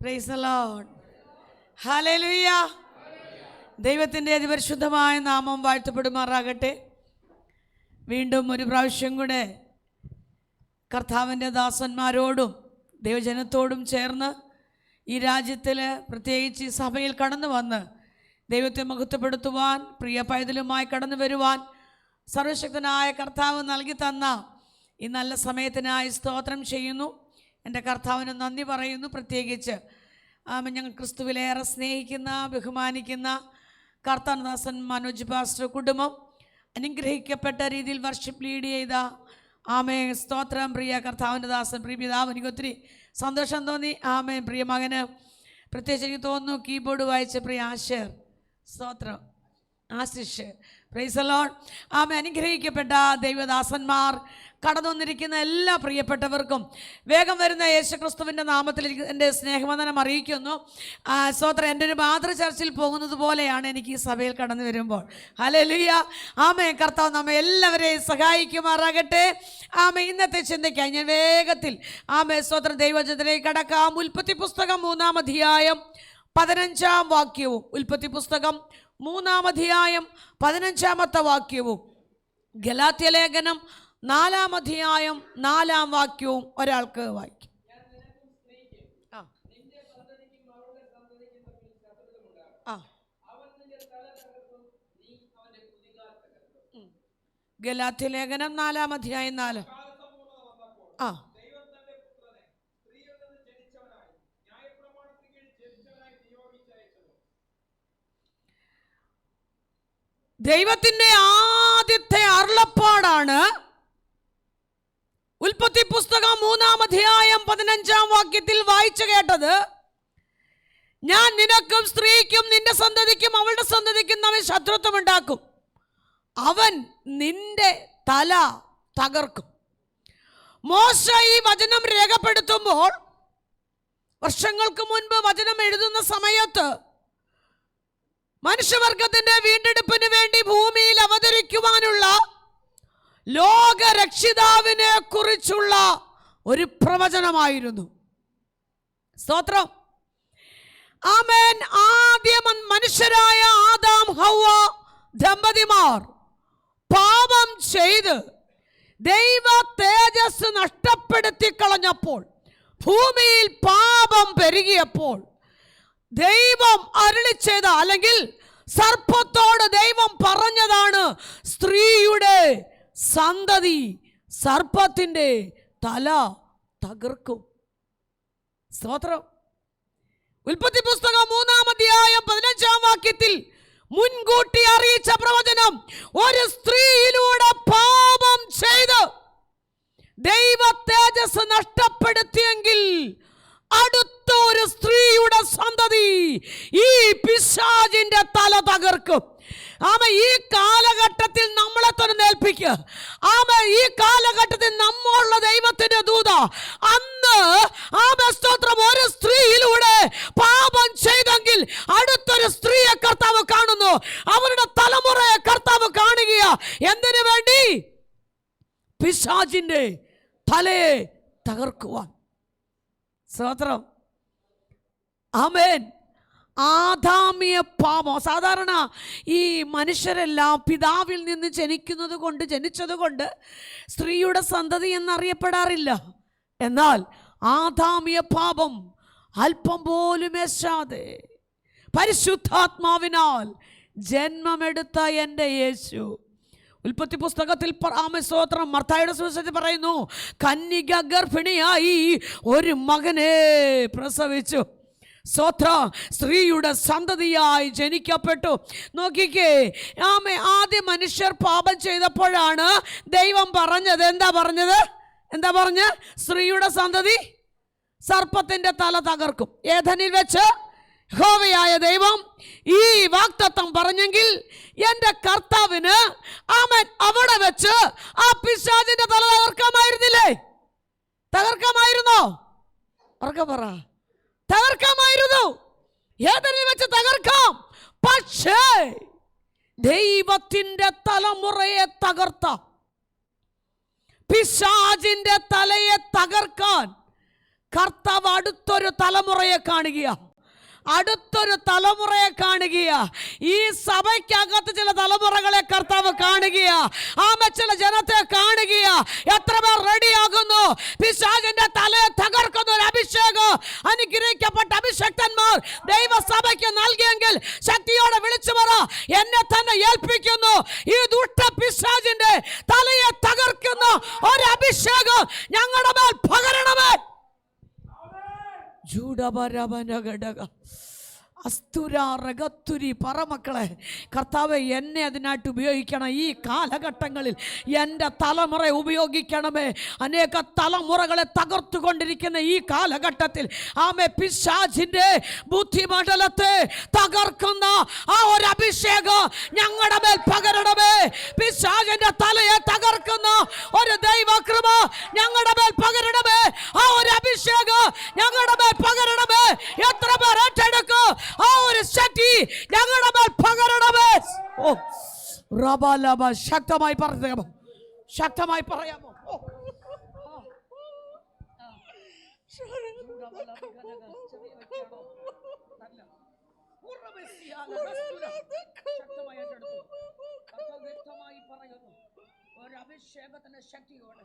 Praise the Lord. Hallelujah. ദൈവത്തിൻ്റെ അതിപരിശുദ്ധമായ നാമം വാഴ്ത്തപ്പെടുമാറാകട്ടെ. വീണ്ടും ഒരു പ്രാവശ്യം കൂടെ കർത്താവിൻ്റെ ദാസന്മാരോടും ദൈവജനത്തോടും ചേർന്ന് ഈ രാജ്യത്തിൽ പ്രത്യേകിച്ച് ഈ സഭയിൽ കടന്നു വന്ന് ദൈവത്തെ മഹത്വപ്പെടുത്തുവാൻ, പ്രിയ പൈതലുമായി കടന്നു വരുവാൻ സർവശക്തനായ കർത്താവ് നൽകി തന്ന ഈ നല്ല സമയത്തിനായി സ്തോത്രം ചെയ്യുന്നു. എൻ്റെ കർത്താവിന് നന്ദി പറയുന്നു. പ്രത്യേകിച്ച് ഞങ്ങൾ ക്രിസ്തുവിലേറെ സ്നേഹിക്കുന്ന, ബഹുമാനിക്കുന്ന കർത്താനദാസൻ മനോജ് പാസ്റ്റർ കുടുംബം അനുഗ്രഹിക്കപ്പെട്ട രീതിയിൽ വർഷിപ്പ് ലീഡ് ചെയ്ത ആമേ സ്തോത്രം. പ്രിയ കർത്താവിൻ്റെ ദാസൻ, പ്രിയ പിതാവ്, എനിക്ക് ഒത്തിരി സന്തോഷം തോന്നി. ആമേ പ്രിയ മകന് പ്രത്യേകിച്ച് എനിക്ക് തോന്നുന്നു കീബോർഡ് വായിച്ച പ്രിയ ആശർ, സ്തോത്രം, ആശിഷ്. Praise the Lord. ആമേ അനുഗ്രഹിക്കപ്പെട്ട ദൈവദാസന്മാർ കടന്നു വന്നിരിക്കുന്ന എല്ലാ പ്രിയപ്പെട്ടവർക്കും വേഗം വരുന്ന യേശുക്രിസ്തുവിൻ്റെ നാമത്തിൽ എൻ്റെ സ്നേഹവന്ദനം അറിയിക്കുന്നു. സ്തോത്രം. എൻ്റെ ഒരു മാതൃ ചർച്ചിൽ പോകുന്നത് പോലെയാണ് എനിക്ക് ഈ സഭയിൽ കടന്നു വരുമ്പോൾ. ഹല്ലേലൂയ. ആമേ കർത്താവ് നമ്മെ എല്ലാവരെയും സഹായിക്കുമാറാകട്ടെ. ആമേ ഇന്നത്തെ ചിന്തയ്ക്കായി ഞാൻ വേഗത്തിൽ ആമേ സ്തോത്രം ദൈവജനത്തിലേക്ക് കടക്കാം. ഉൽപ്പത്തി പുസ്തകം 3-ാം അധ്യായം 15-ാം വാക്യവും, ഉൽപ്പത്തി പുസ്തകം 3-ാം അധ്യായം 15-ാമത്തെ വാക്യവും, ഗലാത്യ ലേഖനം 4-ാം അധ്യായം 4-ാം വാക്യവും ഒരാൾക്ക് വായിക്കും. ഗലാത്യ ലേഖനം 4-ാം അധ്യായം 4. ദൈവത്തിൻ്റെ ആദ്യത്തെ അരുളപ്പാടാണ് ഉൽപ്പത്തി പുസ്തകം 3-ാം അധ്യായം 15-ാം വാക്യത്തിൽ വായിച്ചു കേട്ടത്. ഞാൻ നിനക്കും സ്ത്രീക്കും നിന്റെ സന്തതിക്കും അവളുടെ സന്തതിക്കും തമ്മിൽ ശത്രുത്വം ഉണ്ടാക്കും, അവൻ നിന്റെ തല തകർക്കും. മോശ ഈ വചനം രേഖപ്പെടുത്തുമ്പോൾ, വർഷങ്ങൾക്ക് മുൻപ് വചനം എഴുതുന്ന സമയത്ത് മനുഷ്യവർഗത്തിന്റെ വീണ്ടെടുപ്പിന് വേണ്ടി ഭൂമിയിൽ അവതരിക്കുവാനുള്ള ലോകരക്ഷിതാവിനെ കുറിച്ചുള്ള ഒരു പ്രവചനമായിരുന്നു. സ്തോത്രം. ആമേൻ. ആദ്യം മനുഷ്യരായ ആദാം ഹവ്വ ദമ്പതിമാർ പാപം ചെയ്ത് ദൈവ തേജസ് നഷ്ടപ്പെടുത്തി കളഞ്ഞപ്പോൾ, ഭൂമിയിൽ പാപം പെരുകിയപ്പോൾ ദൈവം അരുളിച്ചെയ്ത, അല്ലെങ്കിൽ സർപ്പത്തോട് ദൈവം പറഞ്ഞതാണ്, സ്ത്രീയുടെ സന്തതി സർപ്പത്തിന്റെ തല തകർക്കും. സ്തോത്രം. ഉൽപ്പത്തി പുസ്തകം 3-ാം അധ്യായം 15-ാം വാക്യത്തിൽ മുൻകൂട്ടി അറിയിച്ച പ്രവചനം, ഒരു സ്ത്രീയിലൂടെ പാപം ചെയ്ത് ദൈവ തേജസ് നഷ്ടപ്പെടുത്തിയെങ്കിൽ അടുത്ത ഒരു സ്ത്രീയുടെ സന്തതി ഈ പിശാചിന്റെ തല തകർക്കും. ആമ ഈ കാലഘട്ടത്തിൽ നമ്മളെ തന്നെ ഏൽപ്പിക്കുക. ആമ ഈ കാലഘട്ടത്തിൽ നമ്മളുള്ള ദൈവത്തിന്റെ ദൂത അന്ന് ആമ സ്തോത്രം ഒരു സ്ത്രീയിലൂടെ പാപം ചെയ്തെങ്കിൽ അടുത്തൊരു സ്ത്രീയെ കർത്താവ് കാണുന്നു. അവരുടെ തലമുറയെ കർത്താവ് കാണുക. എന്തിനു വേണ്ടി? പിശാചിന്റെ തലയെ തകർക്കുവാൻ. സ്തോത്രം. ആമേൻ. ആദാമിയ പാപം. സാധാരണ ഈ മനുഷ്യരെല്ലാം പിതാവിൽ നിന്ന് ജനിച്ചത് കൊണ്ട് സ്ത്രീയുടെ സന്തതി എന്നറിയപ്പെടാറില്ല. എന്നാൽ ആദാമിയ പാപം അല്പം പോലും ഏശാതെ പരിശുദ്ധാത്മാവിനാൽ ജന്മമെടുത്ത എൻ്റെ യേശു, ഉൽപ്പത്തി പുസ്തകത്തിൽ സ്തോത്രം മർത്തായുടെ സുവിശേഷത്തിൽ പറയുന്നു, കന്യക ഗർഭിണിയായി ഒരു മകനെ പ്രസവിച്ചു. സ്തോത്രം. സ്ത്രീയുടെ സന്തതിയായി ജനിക്കപ്പെട്ടു. നോക്കിക്കേ, ആദ്യം മനുഷ്യർ പാപം ചെയ്തപ്പോഴാണ് ദൈവം പറഞ്ഞത്. എന്താ പറഞ്ഞ്? സ്ത്രീയുടെ സന്തതി സർപ്പത്തിന്റെ തല തകർക്കും. ഏദനിൽ വെച്ച് യഹോവയായ ദൈവം ഈ വാഗ്ദത്തം പറഞ്ഞെങ്കിൽ എൻ്റെ കർത്താവിന് ആമേൻ അവിടെ വെച്ച് ആ പിശാചിന്റെ തല തകർക്കാമായിരുന്നില്ലേ? തകർക്കാമായിരുന്നോ? ഉറക്കെ പറ. തകർക്കാമായിരുന്നു. ഏദനിൽ വെച്ച് തകർക്കാം. പക്ഷേ ദൈവത്തിന്റെ തലമുറയെ തകർത്ത പിശാചിന്റെ തലയെ തകർക്കാൻ കർത്താവ് അടുത്തൊരു തലമുറയെ കാണുകയാ, അടുത്തൊരു തലമുറയെ കാണുകയാ. ഈ സഭയ്ക്കകത്ത് ചില തലമുറകളെ കർത്താവ് കാണുകയാ. ചില ജനത്തെ കാണുകയാ. എത്ര പേർ റെഡിയാകുന്നു? പിശാചിന്റെ തലയെ തകർക്കുന്ന ഒരു അഭിഷേകം അനുഗ്രഹിക്കപ്പെട്ട അഭിഷക്തന്മാർ ദൈവസഭയ്ക്ക് നൽകിയെങ്കിൽ ശക്തിയോടെ വിളിച്ചു പറ, എന്നെ തന്നെ ഏൽപ്പിക്കുന്നു. ഈ ദുഷ്ട പിശാചിന്റെ തലയെ തകർക്കുന്ന ഒരു അഭിഷേകം ഞങ്ങളുടെ മേൽ പകരണമേ. അസ്തുരി പറമക്കളെ, കർത്താവെ എന്നെ അതിനായിട്ട് ഉപയോഗിക്കണം. ഈ കാലഘട്ടങ്ങളിൽ എൻ്റെ തലമുറ ഉപയോഗിക്കണമേ. അനേക തലമുറകളെ തകർത്തുകൊണ്ടിരിക്കുന്ന ഈ കാലഘട്ടത്തിൽ പിശാചിൻ്റെ ബുദ്ധിമണ്ഡലത്തെ തകർക്കുന്ന ആ ഒരു അഭിഷേകം ഞങ്ങളുടെ മേൽ പകരണമേ. പിശാചിൻ്റെ തലയെ തകർക്കുന്ന ഒരു ദൈവകൃപ ഞങ്ങളുടെ മേൽ പകരണമേ. ആ ഒരു അഭിഷേകം ഞങ്ങളുടെ മേൽ പകരണമേ. എത്ര പേർ ഏറ്റെടുക്കും? ആ ഒരു ശക്തി ഞങ്ങളുടെ മേൽ പകരണമേ. ഓ റബലബ, ശക്തമായി പറയാമോ? ശക്തമായി പറയാമോ? ഒരു അഭിഷേകത്തിന്റെ ശക്തിയോടെ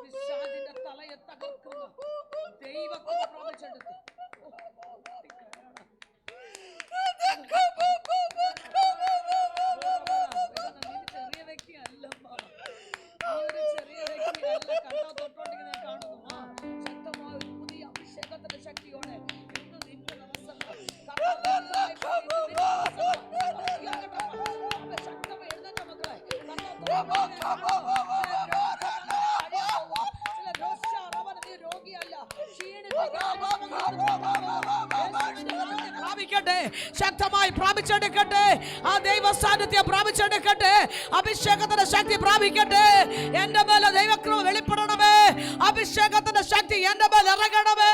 പിശാചിന്റെ തലയെ തകർക്കുന്ന ദൈവത്തെ പ്രാപിച്ചെടുത്തു. ചെറിയ വ്യക്തിയല്ല, ചെറിയ വ്യക്തിയല്ല. കണ്ടാ തൊട്ടോണ്ടിങ്ങനെ കാണുന്നു. ശക്തമായ ഒരു പുതിയ അഭിഷേകത്തിന്റെ ശക്തിയോടെ ഇന്ന് നിന്റെ ദിവസം ശക്തമായി എഴുന്നേറ്റ മക്കളെ രോഗിയല്ല, പ്രാപിക്കട്ടെ, ശക്തമായി പ്രാപിച്ചെടുക്കട്ടെ. ആ ദൈവ സാന്നിധ്യം പ്രാപിച്ചെടുക്കട്ടെ. അഭിഷേകത്തിന്റെ ശക്തി പ്രാപിക്കട്ടെ. എന്റെ മേലെ ദൈവകൃപ വെളിപ്പെടണമേ. അഭിഷേകത്തിന്റെ ശക്തി എന്റെ മേൽ ഇറങ്ങണമേ.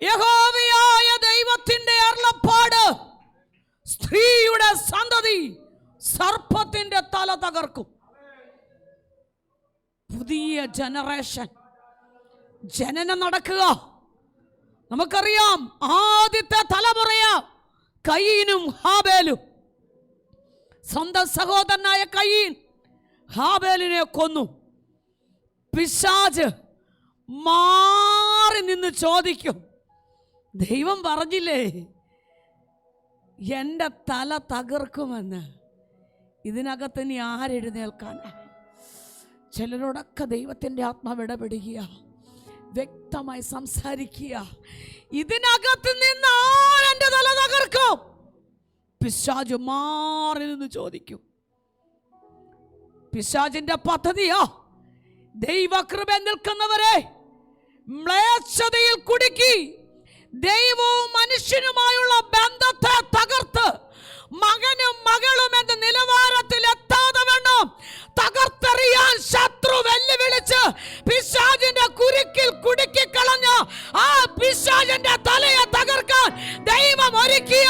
യഹോവയായ ദൈവത്തിന്റെ അരുളപ്പാട്, സ്ത്രീയുടെ സന്തതി സർപ്പത്തിന്റെ തല തകർക്കും. പുതിയ ജനറേഷൻ ജനനം നടക്കുക. നമുക്കറിയാം, ആദ്യത്തെ തലമുറയാ കയീനും ഹാബേലും. സ്വന്തം സഹോദരനായ കയീൻ ഹാബേലിനെ കൊന്നു. പിശാച് മാറി നിന്ന് ചോദിക്കും, ദൈവം പറഞ്ഞില്ലേ എൻ്റെ തല തകർക്കുമെന്ന്? ഇതിനകത്ത് ഇനി ആരെഴുന്നേൽക്കാനാ? ചിലരോടൊക്കെ ദൈവത്തിൻ്റെ ആത്മാവ് ഇടപെടുക, വ്യക്തമായി സംസാരിക്കുക. ഇതിനകത്ത് നിന്ന് ആരെൻ്റെ തല തകർക്കും? പിശാച് മാറി നിന്ന് ചോദിക്കും. പിശാചിന്റെ പദ്ധതിയോ ദൈവകൃപ നിൽക്കുന്നവരെ മ്ലേച്ഛതയിൽ കുടുക്കി ദൈവവും മനുഷ്യനുമായുള്ള ബന്ധത്തെ തകർത്ത് മകനും മകളും എന്ന നിലവാരത്തിൽ എത്താതെ വേണം തകർത്തെറിയാൻ ശത്രു വെല്ലുവിളിച്ച് പിശാചിന്റെ കുരുക്കിൽ കുടുക്കിക്കളഞ്ഞ ആ പിശാചിന്റെ തലയെ തകർക്കാൻ ദൈവം ഒരുക്കിയ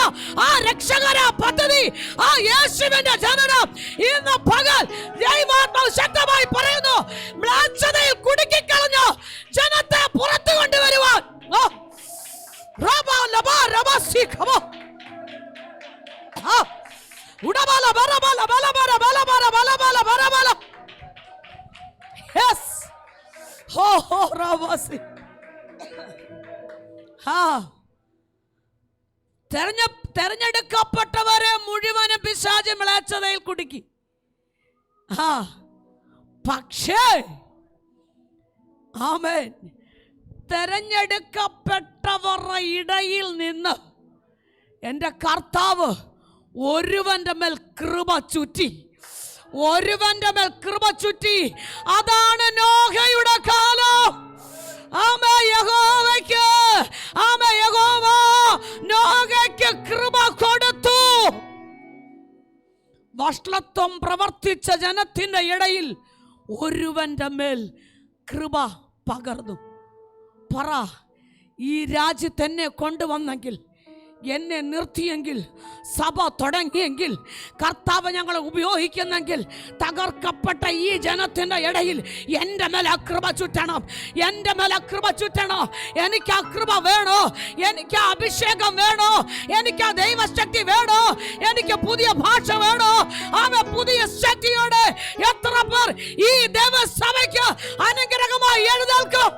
ആ രക്ഷകര പദ്ധതി, ആ യേശുവിന്റെ ജനനം ഇന്ന് പകൽ ദൈവാത്മാവ് ശക്തമായി പറയുന്നു, മ്ലേച്ഛതയിൽ കുടുക്കിക്കളഞ്ഞ ജനത്തെ പുറത്തു കൊണ്ടുവരുവാൻ. തെരഞ്ഞെടുക്കപ്പെട്ടവരെ മുഴുവനും പിശാച് മ്ലേച്ഛതയിൽ കുടുക്കി. പക്ഷേ ആമേൻ. തെരഞ്ഞെടുക്കപ്പെട്ടവരുടെ ഇടയിൽ നിന്ന് എൻ്റെ കർത്താവ് ഒരുവന്റെ മേൽ കൃപ ചുറ്റി, ഒരുവന്റെ മേൽ കൃപ ചുറ്റി. അതാണ് നോഹയുടെ കാലം. ആമേ. യഹോവയ്ക്ക്, ആമേ, യഹോവ നോഹയ്ക്ക് കൃപ കൊടുത്തു. വഷളത്വം പ്രവർത്തിച്ച ജനത്തിന്റെ ഇടയിൽ ഒരുവന്റെ മേൽ കൃപ പകർന്നു. പറ, ഈ രാജ്യത്ത് എന്നെ കൊണ്ടുവന്നെങ്കിൽ, എന്നെ നിർത്തിയെങ്കിൽ, സഭ തുടങ്ങിയെങ്കിൽ, കർത്താവ് ഞങ്ങളെ ഉപയോഗിക്കുന്നെങ്കിൽ, തകർക്കപ്പെട്ട ഈ ജനത്തിൻ്റെ ഇടയിൽ എൻ്റെ മേലെ കൃപ ചുറ്റണം, എൻ്റെ മേലെ കൃപ ചുറ്റണം. എനിക്ക് ആ കൃപ വേണോ? എനിക്ക് ആ അഭിഷേകം വേണോ? എനിക്ക് ആ ദൈവശക്തി വേണോ? എനിക്ക് പുതിയ ഭാഷ വേണോ? ആമേ. പുതിയ ശക്തിയോടെ എത്ര പേർ ഈ ദൈവസഭയ്ക്ക് അനുഗ്രഹമായി എഴുന്നേൽക്കും?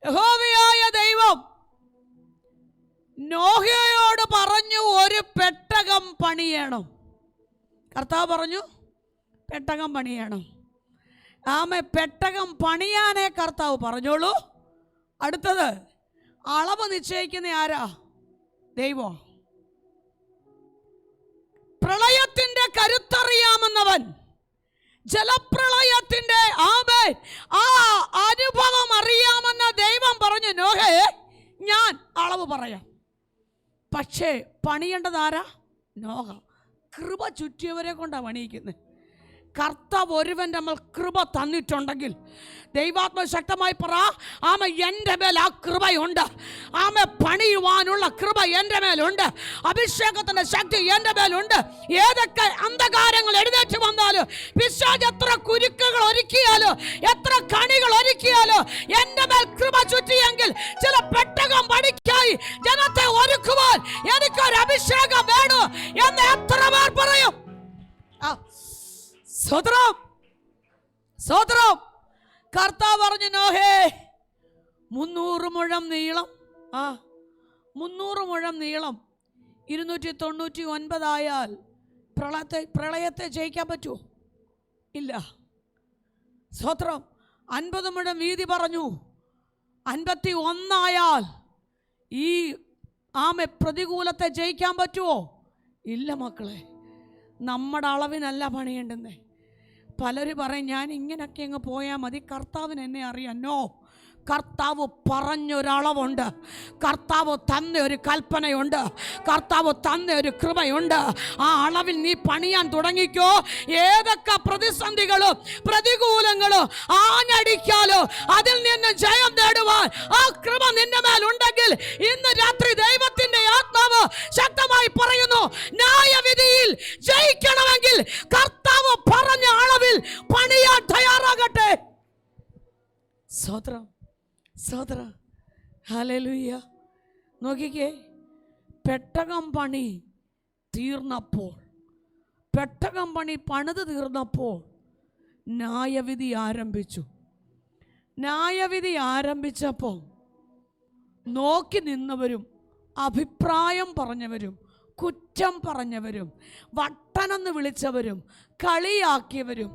യഹോവയായ ദൈവം നോഹയോട് പറഞ്ഞു, ഒരു പെട്ടകം പണിയണം. കർത്താവ് പറഞ്ഞു പെട്ടകം പണിയണം. ആമേ. പെട്ടകം പണിയാനേ കർത്താവ് പറഞ്ഞോളൂ. അടുത്തത് അളവ് നിശ്ചയിക്കുന്ന ആരാ? ദൈവം. പ്രളയത്തിന്റെ കരുത്തറിയാമെന്നവൻ, ജലപ്രളയത്തിന്റെ ആ അനുഭവം അറിയാമെന്ന ദൈവം പറഞ്ഞു, നോഹേ, ഞാൻ അളവ് പറയാം. പക്ഷേ പണിയേണ്ടത് ആരാ? നോഹ. കൃപ ചുറ്റിയവരെ കൊണ്ടാണ് പണിയിക്കുന്നത്. കർത്താവ് ഒരുവൻ്റെ മേൽ കൃപ തന്നിട്ടുണ്ടെങ്കിൽ, ദൈവാത്മ ശക്തമായി പറ, ആമ, എൻ്റെ മേൽ ആ കൃപയുണ്ട്. ആമ, പണിയുവാനുള്ള കൃപ എൻ്റെ മേലുണ്ട്. അഭിഷേകത്തിൻ്റെ ശക്തി എൻ്റെ മേലുണ്ട്. ഏതൊക്കെ അന്ധകാരങ്ങൾ എഴുന്നേറ്റ് വന്നാലും, പിശാച് എത്ര കുരുക്കുകൾ ഒരുക്കിയാലോ, എത്ര കണികൾ ഒരുക്കിയാലോ, എൻ്റെ മേൽ കൃപ ചുറ്റിയെങ്കിൽ ചില പെട്ടകം പണിക്കായി ജനത്തെ ഒരുക്കുവാൻ എനിക്കൊരു അഭിഷേകം വേണോ എന്ന് എത്ര പേർ പറയും? സ്വതന്ത്രം, സ്വതന്ത്രം. കർത്താവ് പറഞ്ഞു, നോഹേ, 300 മുഴം നീളം, 300 മുഴം നീളം, 299 ആയാൽ പ്രളയത്തെ ജയിക്കാൻ പറ്റുമോ? ഇല്ല. സ്വതന്ത്രം. 50 മുഴം വീതി പറഞ്ഞു, 51 ആയാൽ ഈ പ്രതികൂലത്തെ ജയിക്കാൻ പറ്റുമോ? ഇല്ല മക്കളെ. നമ്മുടെ അളവിനല്ല പണിയേണ്ടുന്നേ. പലരും പറയും, ഞാൻ ഇങ്ങനെയൊക്കെ അങ്ങ് പോയാൽ മതി, കർത്താവിന് എന്നെ അറിയാം. നോ. കർത്താവ് പറഞ്ഞൊരളവുണ്ട്, കർത്താവ് തന്ന ഒരു കൽപ്പനയുണ്ട്, കർത്താവ് തന്ന ഒരു കൃപയുണ്ട്. ആ അളവിൽ നീ പണിയാൻ തുടങ്ങിക്കോ. ഏതൊക്കെ പ്രതിസന്ധികളും പ്രതികൂലങ്ങളും ആഞ്ഞടിക്കാലോ, അതിൽ നിന്ന് ജയം നേടുവാൻ ആ കൃപ നിന്റെ മേലുണ്ടെങ്കിൽ, ഇന്ന് രാത്രി ദൈവത്തിന്റെ ആത്മാവ് ശക്തമായി പറയുന്നു, ന്യായവിധിയിൽ ജയിക്കണമെങ്കിൽ കർത്താവ് പറഞ്ഞ അളവിൽ പണിയാൻ തയ്യാറാകട്ടെ. സ്വതന്ത്രം, സ്വതന്ത്ര. ഹല്ലേലൂയ. നോക്കിക്കേ, പെട്ടകം പണി തീർന്നപ്പോൾ, പെട്ടകം പണി പണിത് തീർന്നപ്പോൾ ന്യായവിധി ആരംഭിച്ചു. ന്യായവിധി ആരംഭിച്ചപ്പോൾ നോക്കി നിന്നവരും അഭിപ്രായം പറഞ്ഞവരും കുറ്റം പറഞ്ഞവരും വട്ടനെന്ന് വിളിച്ചവരും കളിയാക്കിയവരും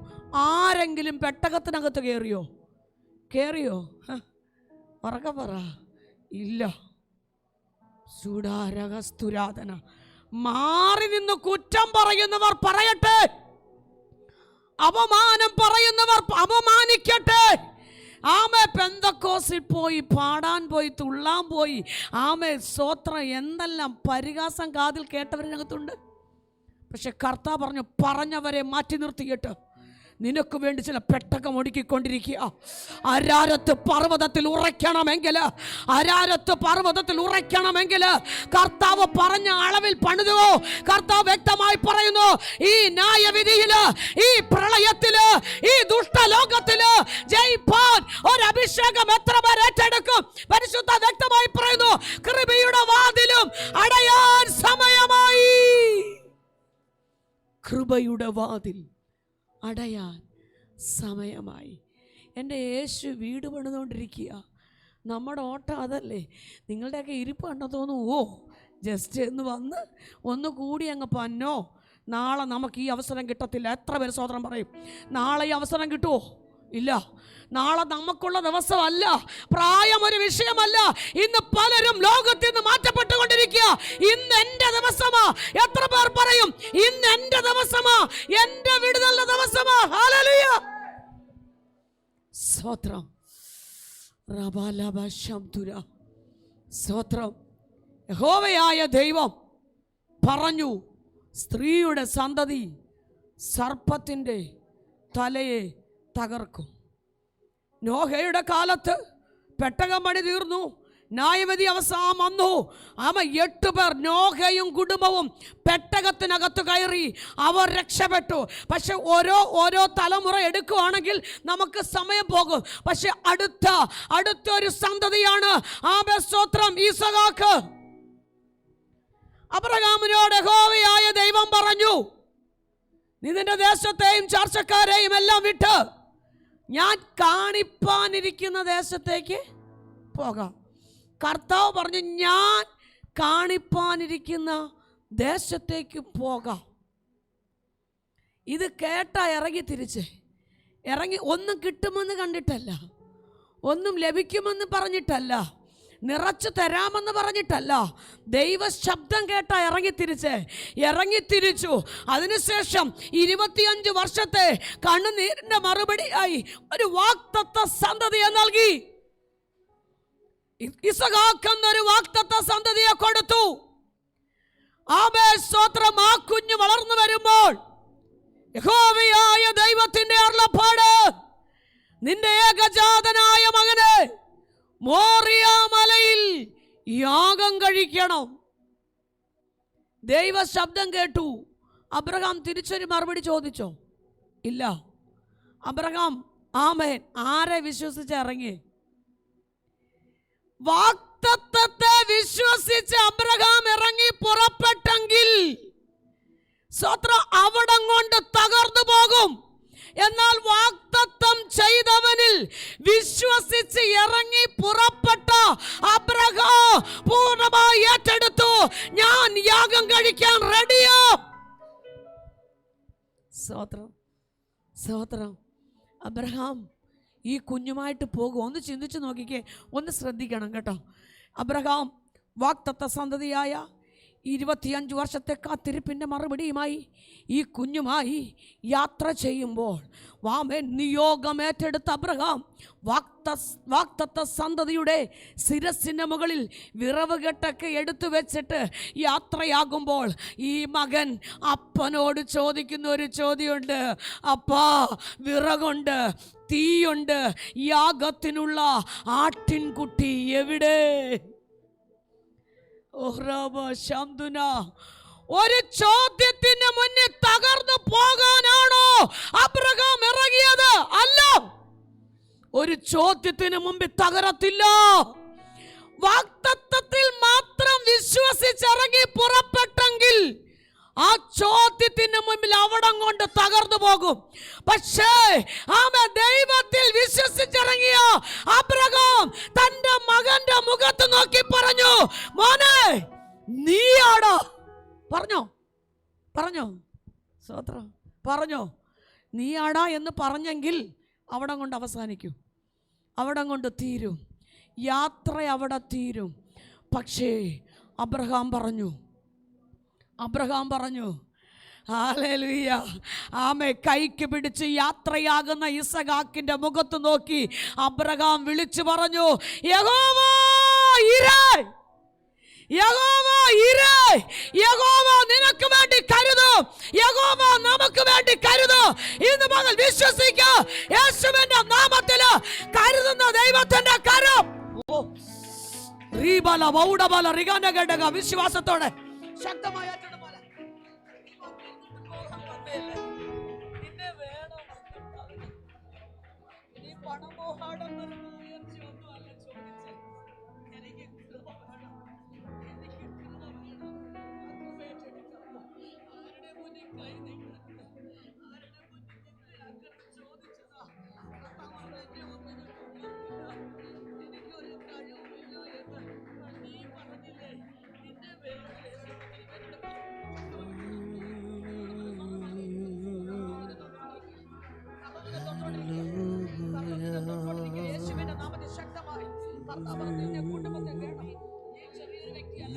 ആരെങ്കിലും പെട്ടകത്തിനകത്ത് കയറിയോ? കയറിയോ? ഉറക്കെ പറ. ഇല്ല. സുഡാരകസ്തുരാധന. മാറി നിന്ന് കുറ്റം പറയുന്നവർ പറയട്ടെ, അപമാനം പറയുന്നവർ അപമാനിക്കട്ടെ. ആമേ. പെന്തക്കോസിൽ പോയി പാടാൻ പോയി തുള്ളാൻ പോയി, ആമേ, സ്തോത്രം, എന്തെല്ലാം പരിഹാസം കാതിൽ കേട്ടവരിനകത്തുണ്ട്. പക്ഷെ കർത്താവ് പറഞ്ഞു, പറഞ്ഞവരെ മാറ്റി നിർത്തിയിട്ട് നിനക്ക് വേണ്ടി ചില പെട്ടകം ഒടുക്കിക്കൊണ്ടിരിക്കുക. അരാരത്ത് പർവ്വതത്തിൽ ഉറയ്ക്കണമെങ്കിൽ, അരാരത്ത് പർവ്വതത്തിൽ ഉറയ്ക്കണമെങ്കിൽ കർത്താവ് പറഞ്ഞ അളവിൽ പണിതുവോ? കർത്താവ് വ്യക്തമായി പറയുന്നു, ഈ ന്യായവിധിയില്, ഈ പ്രളയത്തില്, ഈ ദുഷ്ടലോകത്തില് ജയിപ്പാൻ ഒരു അഭിഷേകം എത്ര പേർ ഏറ്റെടുക്കും? പരിശുദ്ധ വ്യക്തമായി പറയുന്നു, കൃപയുടെ വാതിലും അടയാൻ സമയമായി. കൃപയുടെ വാതിൽ അടയാൻ സമയമായി. എൻ്റെ യേശു വീട് പണിതുകൊണ്ടിരിക്കുക. നമ്മുടെ ഓട്ടം അതല്ലേ. നിങ്ങളുടെയൊക്കെ ഇരിപ്പ് കണ്ടോ തോന്നുമോ, ജസ്റ്റ് എന്ന് വന്ന് ഒന്ന് കൂടി അങ്ങ് പന്നോ, നാളെ നമുക്ക് ഈ അവസരം കിട്ടത്തില്ല. എത്ര പേര് സ്വതന്ത്രം പറയും നാളെ ഈ അവസരം കിട്ടുമോ? ഇല്ല. നാളെ നമുക്കുള്ള ദിവസമല്ല. പ്രായം ഒരു വിഷയമല്ല. ഇന്ന് പലരും ലോകത്തിൽ നിന്ന് മാറ്റപ്പെട്ടുകൊണ്ടിരിക്കുക. ഇന്ന് എൻ്റെ ദിവസമാ. എത്ര പേർ പറയും ഇന്ന് എൻ്റെ ദിവസമാ, എൻ്റെ വിടുതലിന്റെ ദിവസമാ? ഹല്ലേലൂയ, സ്തോത്രം. സ്തോത്രം. യഹോവയായ ദൈവം പറഞ്ഞു, സ്ത്രീയുടെ സന്തതി സർപ്പത്തിൻ്റെ തലയെ തകർക്കും. നോഹയുടെ കാലത്ത് പെട്ടകം പണി തീർന്നു, ന്യായവിധി അവസാനം വന്നു. 8 പേർ നോഹയും കുടുംബവും പെട്ടകത്തിനകത്ത് കയറി, അവർ രക്ഷപ്പെട്ടു. പക്ഷെ ഓരോ തലമുറ എടുക്കുവാണെങ്കിൽ നമുക്ക് സമയം പോകും. പക്ഷെ അടുത്തൊരു സന്തതിയാണ് സ്തോത്രം, ഈസഹാക്ക്. അബ്രഹാമിനോട് യഹോവയായ ദൈവം പറഞ്ഞു, നീ നിന്റെ ദേശത്തെയും ചർച്ചക്കാരെയും എല്ലാം വിട്ട് ഞാൻ കാണിപ്പാനിരിക്കുന്ന ദേശത്തേക്ക് പോകാം. കർത്താവ് പറഞ്ഞു, ഞാൻ കാണിപ്പാനിരിക്കുന്ന ദേശത്തേക്ക് പോകാം. ഇത് കേട്ടാ ഇറങ്ങി ഒന്നും കിട്ടുമെന്ന് കണ്ടിട്ടല്ല, ഒന്നും ലഭിക്കുമെന്ന് പറഞ്ഞിട്ടല്ല, നിറച്ചു തരാമെന്ന് പറഞ്ഞിട്ടല്ല, ദൈവ ശബ്ദം കേട്ടാ ഇറങ്ങിത്തിരിച്ചു. അതിനുശേഷം 25 വർഷത്തെ കണ്ണുനീരിന്റെ മറുപടിയായി ഒരു വാഗ്ദത്ത സന്തതിയെ നൽകി. ഇസഹാക്ക് എന്നൊരു വാഗ്ദത്ത സന്തതിയെ കൊടുത്തു. സ്തോത്രം. ആ കുഞ്ഞ് വളർന്നു വരുമ്പോൾ യഹോവയായ ദൈവത്തിന്റെ അരുളപ്പാട്, നിന്റെ ഏകജാതനായ മകനെ മോറിയ മലയിൽ യാഗം കഴിക്കണം. ദൈവ ശബ്ദം കേട്ടു. അബ്രഹാം തിരിച്ചൊരു മറുപടി ചോദിച്ചോ? ഇല്ല. അബ്രഹാം ആമേൻ ആരെ വിശ്വസിച്ചിറങ്ങി? വാഗ്ദത്തത്തെ വിശ്വസിച്ച് അബ്രഹാം ഇറങ്ങി പുറപ്പെട്ടെങ്കിൽ സ്വത്രം അവിടം കൊണ്ട് തകർന്നു പോകും. എന്നാൽ വാഗ്ദത്തം ചെയ്തവനിൽ വിശ്വസിച്ച് ഇറങ്ങി പുറപ്പെട്ട അബ്രഹാം പൂർണ്ണമായി ഏറ്റെടുത്തു, ഞാൻ യാഗം കഴിക്കാൻ റെഡിയാ. സ്തോത്രം. അബ്രഹാം ഈ കുഞ്ഞുമായിട്ട് പോകും. ഒന്ന് ചിന്തിച്ചു നോക്കിക്കേ, ഒന്ന് ശ്രദ്ധിക്കണം കേട്ടോ. അബ്രഹാം വാഗ്ദത്ത സന്തതിയായ 25 വർഷത്തെ കാത്തിരിപ്പിൻ്റെ മറുപടിയുമായി ഈ കുഞ്ഞുമായി യാത്ര ചെയ്യുമ്പോൾ നിയോഗമേറ്റെടുത്ത അബ്രഹാം വാഗ്ദത്ത സന്തതിയുടെ ശിരസിൻ്റെ മുകളിൽ വിറവ് കെട്ടൊക്കെ എടുത്തു വെച്ചിട്ട് യാത്രയാകുമ്പോൾ ഈ മകൻ അപ്പനോട് ചോദിക്കുന്ന ഒരു ചോദ്യമുണ്ട്. അപ്പാ, വിറകുണ്ട്, തീയുണ്ട്, യാഗത്തിനുള്ള ആട്ടിൻകുട്ടി എവിടെ? ഒരു ചോദ്യത്തിന് മുന്നിൽ തകർന്നു പോകാനാണോ അബ്രഹാം ഇറങ്ങിയത്? അല്ല, ഒരു ചോദ്യത്തിന് മുമ്പിൽ തകരത്തില്ല. വാഗ്ദത്തത്തിൽ മാത്രം വിശ്വസിച്ചിറങ്ങി പുറപ്പെട്ടെങ്കിൽ ആ ചോദ്യത്തിന് മുമ്പിൽ അവിടം കൊണ്ട് തകർന്നു പോകും. പക്ഷേ ദൈവത്തിൽ വിശ്വസിച്ചിറങ്ങിയ അബ്രഹാം തന്റെ മകന്റെ മുഖത്ത് നോക്കി പറഞ്ഞു, മോനെ നീയാടോ? പറഞ്ഞോ സ്തോത്രം. പറഞ്ഞോ നീയാടാ എന്ന് പറഞ്ഞെങ്കിൽ അവിടം കൊണ്ട് അവസാനിക്കും, അവിടം കൊണ്ട് തീരും, യാത്ര അവിടെ തീരും. പക്ഷേ അബ്രഹാം പറഞ്ഞു ഹല്ലേലൂയ, ആമേ, കൈക്ക് പിടിച്ച് യാത്രയാകുന്ന ഇസഹാക്കിന്റെ മുഖത്ത് നോക്കി അബ്രഹാം വിളിച്ചു പറഞ്ഞു, യഹോവ ഇരേ, യഹോവ ഇരേ, യഹോവ നിനക്ക് വേണ്ടി കരുതും, യഹോവ നമുക്ക് വേണ്ടി കരുതും. ഇന്ന് മകൾ വിശ്വസിക്കുക, യേശുവിന്റെ നാമത്തില് കരുതുന്ന ദൈവത്തിന്റെ കരം. വിശ്വാസത്തോടെ ശക്തമായ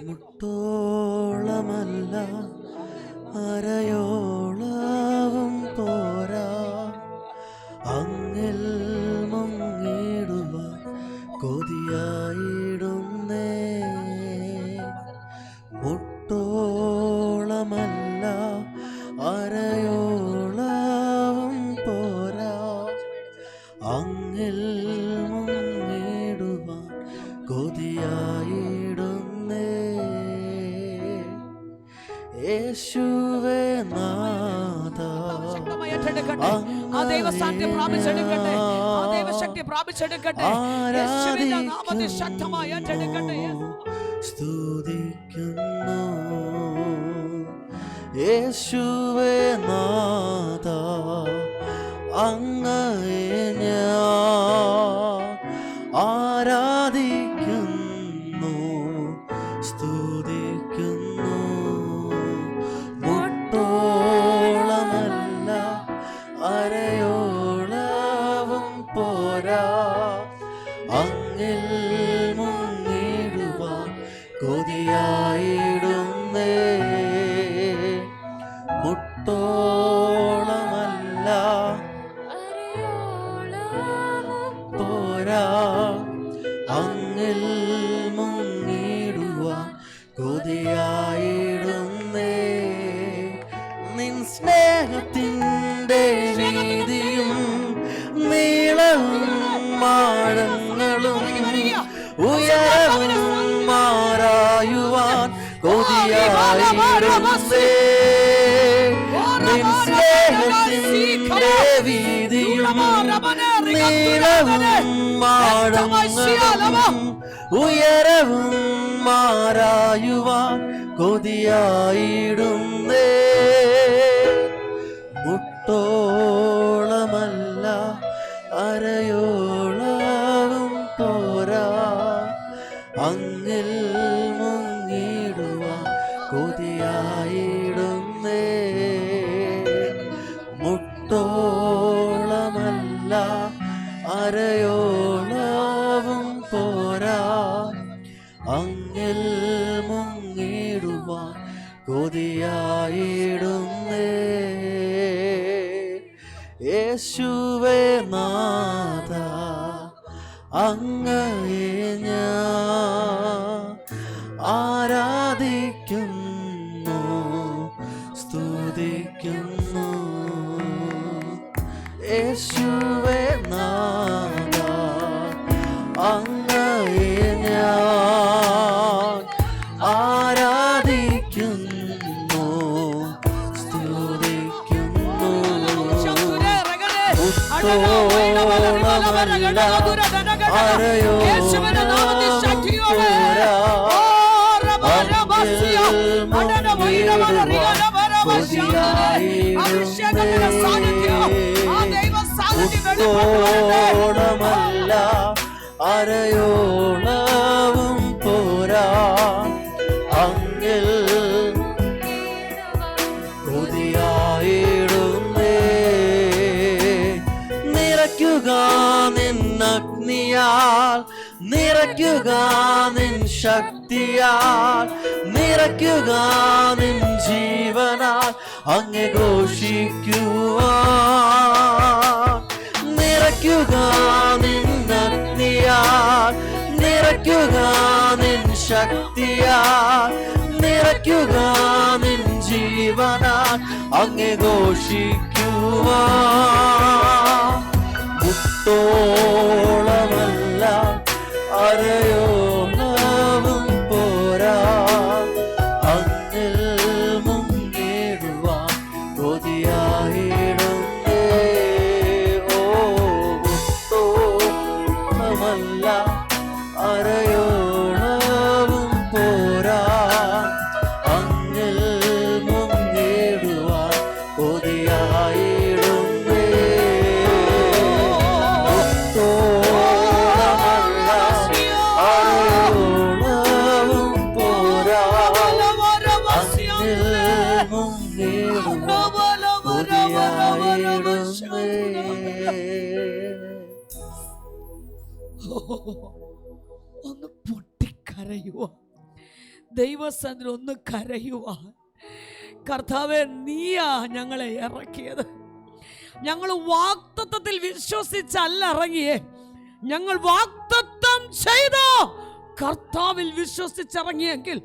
മുട്ടോളമല്ല അരയോളവും പോരാ, അങ്ങിൽ മുങ്ങിടുവാൻ കൊതിയായിടുന്നേ. മുട്ടോളമല്ല അരയോളവും പോരാ, അങ്ങിൽ മുങ്ങിടുവാൻ കൊതിയായിടുന്നേ. യേശുവേ നാഥ, ആ ദൈവസാന്നിധ്യം പ്രാപിച്ചെടുക്കട്ടെ, ആ ദൈവശക്തി പ്രാപിച്ചെടുക്കട്ടെ. യേശുവിന്റെ നാമത്തിൽ ശക്തമായി ഏറ്റെടുക്കട്ടെ. സ്തുതിക്കുന്നു യേശുവേ നാഥ, അങ്ങയെ ഞാൻ ആരാധിക്കുന്നു, സ്തുതിക്കുന്നു. മുട്ടോളമല്ല അരയോളവും പോരാ, അങ്ങിൽ മുങ്ങിടുവാൻ കൊതിയായിടുന്നേ. മുട്ടോളമല്ല പോരാ, അങ്ങിൽ മുങ്ങിടുവാൻ കൊതിയായിടുന്നേ. നിൻ സ്നേഹത്തിൻ്റെ വീതിയും നീളവും ആഴങ്ങളും ഉയരവും മാറായുവാൻ കൊതിയായിടുന്നേ. നിൻ സ്നേഹത്തിൻ്റെ വീതിയും നീളവും ആഴങ്ങളും ഉയരവും മാറായുവാൻ കൊതിയായിടുന്നേ. മുട്ടോളമല്ല അരയോളവും പോരാ, അങ്ങിൽ മുങ്ങിടുവാൻ കൊതിയായിടുന്നേ. മുട്ടോളമല്ല അരയോളവും പോരാ, അങ്ങിൽ മുങ്ങിടുവാൻ കൊതിയായിടുന്നേ. യേശുവേ നാഥ, അങ്ങയെ ഞാൻ ആരാധിക്കുന്നു, സ്തുതിക്കുന്നു. യേശുവേ നാഥ, അങ്ങയെ ഞാൻ ആരാധിക്കുന്നു, സ്തുതിക്കുന്നു. മുട്ടോളമല്ല അരയോളവും പോരാ, മുട്ടോളമല്ല അരയോളവും പോരാ, അങ്ങിൽ കൊതിയായിടുന്നേ. നിറയ്ക്കുക നിന്നഗ്നിയാൽ, നിറയ്ക്കുക നിൻ ശക്തിയാൽ, നിറയ്ക്കുക നിൻ ജീവനാൽ അങ്ങെ ഘോഷിക്കുവാൻ. നിറയ്ക്കുക നിന്നഗ്നിയാൽ, നിറയ്ക്കുക നിൻ ശക്തിയാൽ, നിറയ്ക്കുക നിൻ ജീവനാൽ അങ്ങെ ഘോഷിക്കുവാൻ. മുട്ടോളമല്ല അരയോളവും പോരാ, അങ്ങിൽ മുങ്ങിടുവാൻ കൊതിയായിടുന്നേ. ഓ മുട്ടോളമല്ല അരയോളവും പോരാ, അങ്ങിൽ മുങ്ങിടുവാൻ കൊതിയായിടുന്നേ. ഒന്ന് പൊട്ടിക്കരയുക, ദൈവസന്നിധിയിൽ ഒന്ന് കരയുക. കർത്താവേ, നീയാ ഞങ്ങളെ ഇറക്കിയത്. ഞങ്ങൾ വാഗ്ദത്തത്തിൽ വിശ്വസിച്ചല്ല ഇറങ്ങിയേ, ഞങ്ങൾ വാഗ്ദത്തം ചെയ്തു കർത്താവിൽ വിശ്വസിച്ചിറങ്ങിയെങ്കിൽ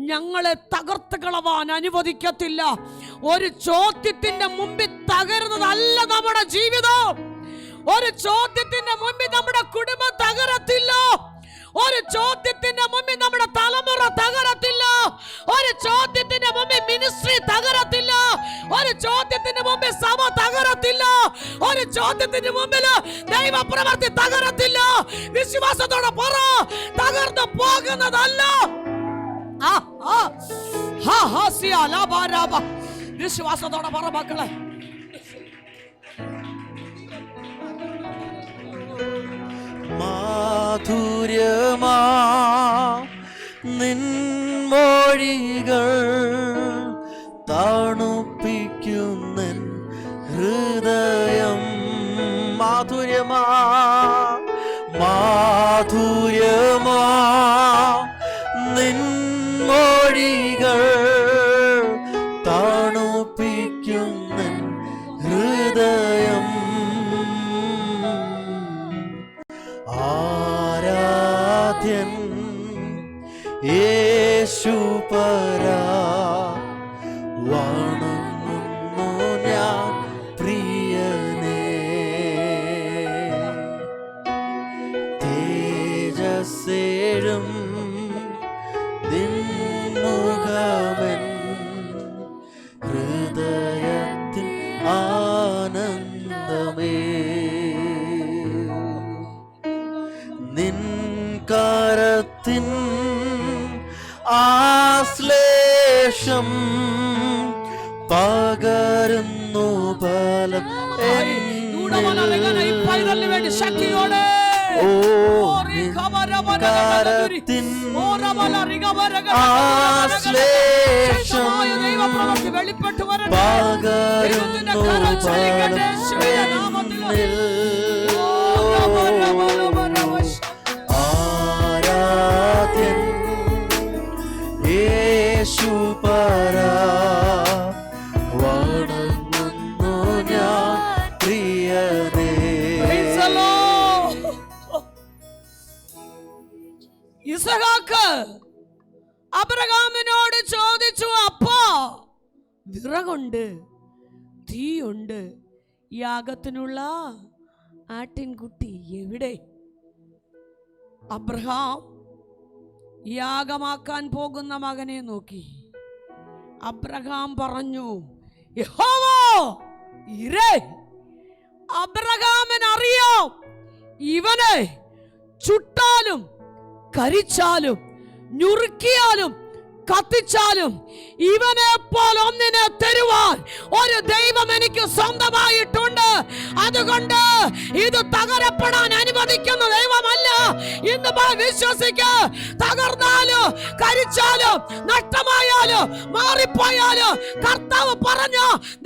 ഞങ്ങളെ തകർത്ത് കളവാൻ അനുവദിക്കത്തില്ല. ഒരു ചോദ്യത്തിന്റെ മുമ്പിൽ തകരുന്നതല്ല നമ്മുടെ ജീവിതം. ഒരു ചോദ്യത്തിന്റെ മുമ്പിൽ നമ്മുടെ കുടുംബം തകരത്തില്ല. ഒരു ചോദ്യത്തിന്റെ മുമ്പിൽ നമ്മുടെ തലമുറ തകരത്തില്ല. ഒരു ചോദ്യത്തിന്റെ മുമ്പിൽ മിനിസ്ട്രി തകരത്തില്ല. ഒരു ചോദ്യത്തിന്റെ മുമ്പിൽ സഭ തകരത്തില്ല. ഒരു ചോദ്യത്തിന്റെ മുമ്പിൽ ദൈവപ്രവൃത്തി തകരത്തില്ല. വിശ്വാസത്തോടെ പറ, തകർന്നു പോകുന്നതല്ല. വിശ്വാസത്തോടെ പറ മക്കളെ. മാധുര്യമാ നിൻമൊഴികൾ തണുപ്പിക്കുന്നൻ ഹൃദയം. മാധുര്യമാ മാധുര്യമാ നിൻമൊഴികൾ തണുപ്പിക്കുന്നൻ ഹൃദയം. ആരാധ്യൻ യേശുപരാ വണങ്ങുന്നു ഞാൻ പ്രിയനേ. തേജസ്സേഴും നിൻമുഖമെൻ ഹൃദയത്തിൻ ആനന്ദമേ. നിൻ കരത്തിൻ ആശ്ലേഷം പകരുന്നു ബലം ശക്തിയോടെ. ഓ കരത്തിൻ ആശ്ലേഷം പകരുന്നു ബലം. ആരാധ്യൻ യേശുപരാ വണങ്ങുന്നു ഞാൻ പ്രിയനേ. ഇസഹാക്ക് അബ്രഹാമിനോട് ചോദിച്ചു, അപ്പാ വിറകുണ്ട്, തീയുണ്ട്, യാഗത്തിനുള്ള ആട്ടിൻകുട്ടി എവിടെ? അബ്രഹാം യാഗമാക്കാൻ പോകുന്ന മകനെ നോക്കി. അബ്രഹാം പറഞ്ഞു, യഹോവ ഇരേ. അബ്രഹാമിന് അറിയാം, ഇവനെ ചുട്ടാലും കരിച്ചാലും ഞുറുക്കിയാലും കത്തിച്ചാലും ഇവനെ പോലെ ഒന്നിനെ തരുവാൻ ഒരു ദൈവം എനിക്ക് സ്വന്തമായിട്ടുണ്ട്. അതുകൊണ്ട് ഇത് തകരപ്പെടാൻ അനുവദിക്കുന്ന ദൈവമല്ല. ഇന്ന് വിശ്വസിക്ക്. തകർന്നാലോ കരിച്ചാലോ നഷ്ടമായാലോ മാറിപ്പോയാലോ കർത്താവ് പറഞ്ഞ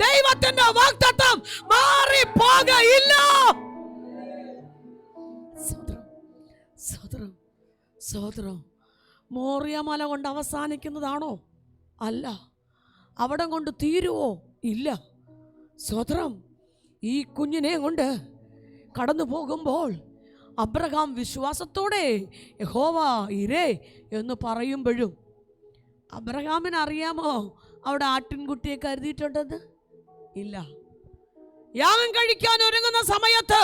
ദൈവത്തിന്റെ വാഗ്ദത്തം മാറിപ്പോകയില്ല. സഹോദരം, മോറിയ മല കൊണ്ട് അവസാനിക്കുന്നതാണോ? അല്ല. അവിടം കൊണ്ട് തീരുവോ? ഇല്ല. സഹോദരം, ഈ കുഞ്ഞിനെ കൊണ്ട് കടന്നു പോകുമ്പോൾ അബ്രഹാം വിശ്വാസത്തോടെ യഹോവ ഇരേ എന്ന് പറയുമ്പോഴും അബ്രഹാമിന് അറിയാമോ അവിടെ ആട്ടിൻകുട്ടിയെ കരുതിയിട്ടുണ്ടെന്ന്? ഇല്ല. യാഗം കഴിക്കാൻ ഒരുങ്ങുന്ന സമയത്ത്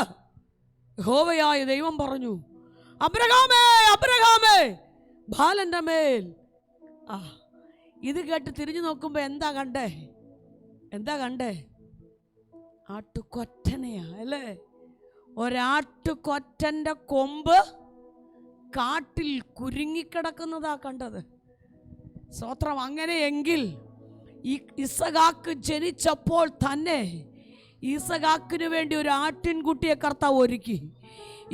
യഹോവയായ ദൈവം പറഞ്ഞു, അബ്രഹാമേ, അബ്രഹാമേ, ബാലന്റെ മേൽ. ഇത് കേട്ട് തിരിഞ്ഞു നോക്കുമ്പോ എന്താ കണ്ടേ? ആട്ടുകൊറ്റനെയാ അല്ലേ? ഒരാട്ടുകൊറ്റന്റെ കൊമ്പ് കാട്ടിൽ കുരുങ്ങിക്കിടക്കുന്നതാ കണ്ടത്. സ്തോത്രം. അങ്ങനെയെങ്കിൽ ഈ ഇസഹാക്ക് ജനിച്ചപ്പോൾ തന്നെ ഈസഹാക്കിന് വേണ്ടി ഒരു ആട്ടിൻകുട്ടിയെ കർത്താവ് ഒരുക്കി.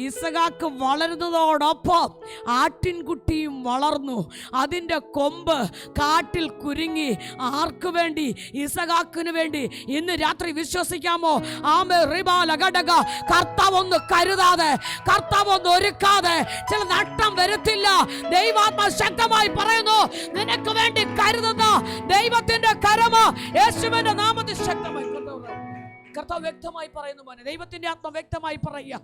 ഈസഹാക്ക് വളരുന്നതോടൊപ്പം ആട്ടിൻകുട്ടിയും വളർന്നു. അതിൻ്റെ കൊമ്പ് കാട്ടിൽ കുരുങ്ങി. ആർക്കു വേണ്ടി? ഈസഹാക്കിന് വേണ്ടി. ഇന്ന് രാത്രി വിശ്വസിക്കാമോ? ആമേ റിബാലഘടക. കർത്താവ് ഒന്ന് കരുതാതെ, കർത്താവ് ഒന്ന് ഒരുക്കാതെ ചില നഷ്ടം വരുത്തില്ല. ദൈവാത്മാ ശക്തമായി പറയുന്നു, നിനക്ക് വേണ്ടി കരുതുന്ന ദൈവത്തിന്റെ കരമ യേശുവിന്റെ നാമത്തിൽ ശക്തമായി കർത്താവ് വ്യക്തമായി പറയുന്നു. മോനെ, ദൈവത്തിന്റെ ആത്മ വ്യക്തമായി പറയുക.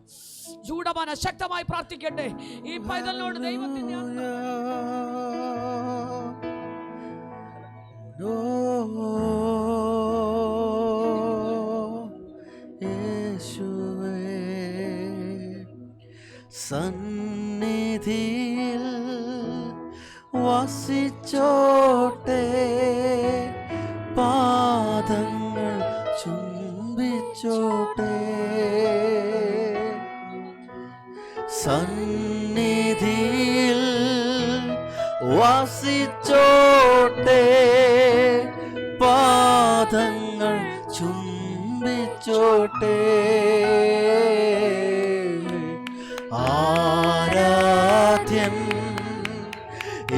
ചൂടമാന ശക്തമായി പ്രാർത്ഥിക്കട്ടെ ഈ പൈതലിനോട്. ദൈവത്തിന്റെ യേശുവേ സന്നിധിയിൽ വസിച്ചോട്ടെ, പാദങ്ങൾ ചുംബിച്ചോട്ടെ, സന്നിധിയിൽ വസിച്ചോട്ടെ, പാദങ്ങൾ ചുംബിച്ചോട്ടെ. ആരാധ്യൻ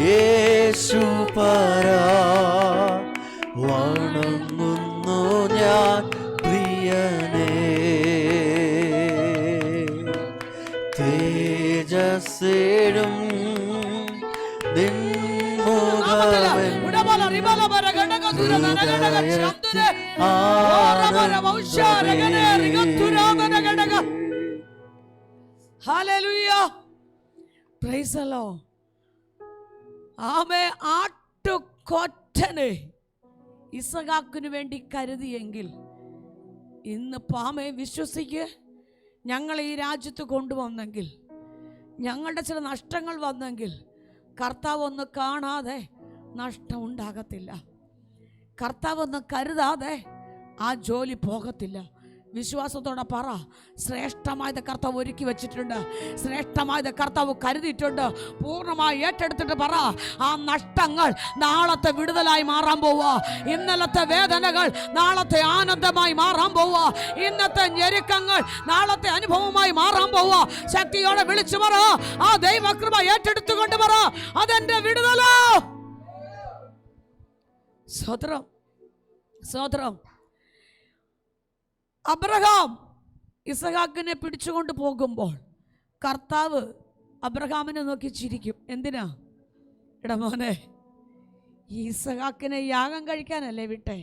യേശുപരാ, വണങ്ങുന്നു ഞാൻ പ്രിയനേ. തേജസ്സേടും ആട്ടുകൊറ്റനെ ഇസഹാക്കിനു വേണ്ടി കരുതിയെങ്കിൽ ഇന്ന് പാമെ വിശ്വസിക്ക്, ഞങ്ങൾ ഈ രാജ്യത്ത് കൊണ്ടുവന്നെങ്കിൽ, ഞങ്ങളുടെ ചില നഷ്ടങ്ങൾ വന്നെങ്കിൽ കർത്താവ് ഒന്ന് കാണാതെ നഷ്ടം ഉണ്ടാകത്തില്ല. കർത്താവ് ഒന്ന് കരുതാതെ ആ ജോലി പോകത്തില്ല. വിശ്വാസത്തോടെ പറ, ശ്രേഷ്ഠമായത് കർത്താവ് ഒരുക്കി വെച്ചിട്ടുണ്ട്, ശ്രേഷ്ഠമായത് കർത്താവ് കരുതിയിട്ടുണ്ട്. പൂർണ്ണമായി ഏറ്റെടുത്തിട്ട് പറ, ആ നഷ്ടങ്ങൾ നാളത്തെ വിടുതലായി മാറാൻ പോവുക. ഇന്നലത്തെ വേദനകൾ നാളത്തെ ആനന്ദമായി മാറാൻ പോവുക. ഇന്നത്തെ ഞെരുക്കങ്ങൾ നാളത്തെ അനുഭവമായി മാറാൻ പോവുക. ശക്തിയോടെ വിളിച്ചു പറ, ആ ദൈവകൃപ ഏറ്റെടുത്തുകൊണ്ട് പറ, അതെന്റെ വിടുതലോ. സ്തോത്രം, സ്തോത്രം. അബ്രഹാം ഇസഹാക്കിനെ പിടിച്ചുകൊണ്ട് പോകുമ്പോൾ കർത്താവ് അബ്രഹാമിനെ നോക്കി ചിരിക്കും. എന്തിനാ? എടാ മോനെ, ഈ ഇസഹാക്കിനെ യാഗം കഴിക്കാനല്ലേ വിട്ടേ,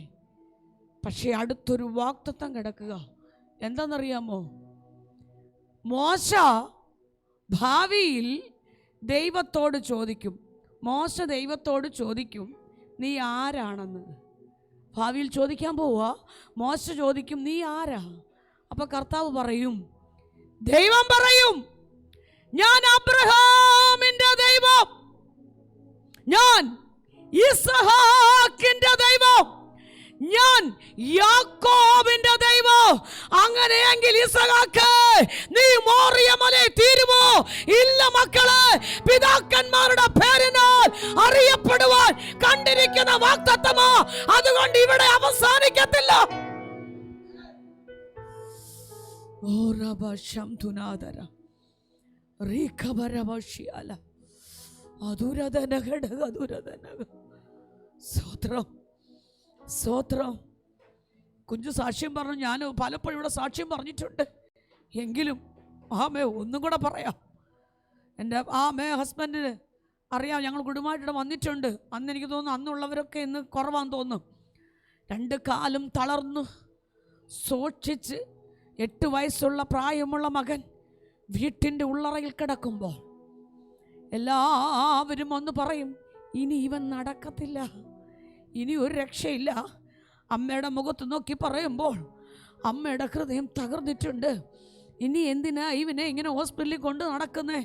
പക്ഷേ അടുത്തൊരു വാഗ്ദത്തം കിടക്കുക. എന്താണെന്നറിയാമോ? മോശ ഭാവിയിൽ ദൈവത്തോട് ചോദിക്കും. മോശ ദൈവത്തോട് ചോദിക്കും, നീ ആരാണെന്ന്. ഭാവിയിൽ ചോദിക്കാൻ പോവുക. മോശ ചോദിക്കും, നീ ആരാ? അപ്പൊ കർത്താവ് പറയും, ദൈവം പറയും, ഞാൻ അബ്രഹാമിന്റെ ദൈവം, ഞാൻ ഇസ്ഹാക്കിന്റെ ദൈവം, ഞാൻ യാക്കോബിന്റെ ദൈവം. അങ്ങനെയെങ്കിൽ ഇസ്ഹാക്ക്, നീ മോറിയ മലയിൽ തീരുമോ? ഇല്ല മക്കളെ, പിതാക്കന്മാരുടെ പേരിനാൽ അറിയപ്പെടുവാൻ കണ്ടിരിക്കുന്ന വാഗ്ദത്തമോ, അതുകൊണ്ട് ഇവിടെ അവസാനിക്കത്തില്ല. സ്തോത്രം. കുഞ്ചു സാക്ഷ്യം പറഞ്ഞു, ഞാൻ പലപ്പോഴും ഇവിടെ സാക്ഷ്യം പറഞ്ഞിട്ടുണ്ട്. എങ്കിലും ആമേ ഒന്നും കൂടെ പറയാം. എൻ്റെ ഹസ്ബൻഡിന് അറിയാം, ഞങ്ങൾ കുടുംബമായിട്ട് വന്നിട്ടുണ്ട്. അന്ന് എനിക്ക് തോന്നുന്നു അന്നുള്ളവരൊക്കെ ഇന്ന് കുറവാന്ന് തോന്നുന്നു. 2 കാലും തളർന്നു സൂക്ഷിച്ച് 8 വയസ്സുള്ള പ്രായമുള്ള മകൻ വീട്ടിൻ്റെ ഉള്ളറയിൽ കിടക്കുമ്പോൾ എല്ലാവരും ഒന്ന് പറയും, ഇനി ഇവൻ നടക്കത്തില്ല, ഇനി ഒരു രക്ഷയില്ല. അമ്മയുടെ മുഖത്ത് നോക്കി പറയുമ്പോൾ അമ്മയുടെ ഹൃദയം തകർന്നിട്ടുണ്ട്. ഇനി എന്തിനാ ഇവനെ ഇങ്ങനെ ഹോസ്പിറ്റലിൽ കൊണ്ട് നടക്കുന്നേ?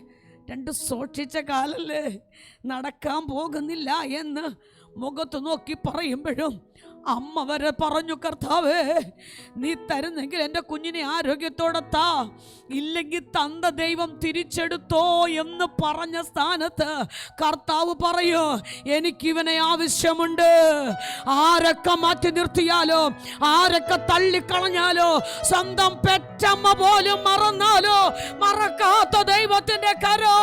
2 സൂക്ഷിച്ച കാലല്ലേ, നടക്കാൻ പോകുന്നില്ല എന്ന് മുഖത്ത് നോക്കി പറയുമ്പോഴും അമ്മ വരെ പറഞ്ഞു, കർത്താവേ നീ തരുന്നെങ്കിൽ എൻ്റെ കുഞ്ഞിനെ ആരോഗ്യത്തോടെ താ, ഇല്ലെങ്കിൽ തന്ന ദൈവം തിരിച്ചെടുത്തോ എന്ന് പറഞ്ഞ സ്ഥാനത്ത് കർത്താവ് പറയൂ, എനിക്കിവനെ ആവശ്യമുണ്ട്. ആരൊക്കെ മാറ്റി നിർത്തിയാലോ, ആരൊക്കെ തള്ളിക്കളഞ്ഞാലോ, സ്വന്തം പെറ്റമ്മ പോലും മറന്നാലോ, മറക്കാത്ത ദൈവത്തിന്റെ കരോ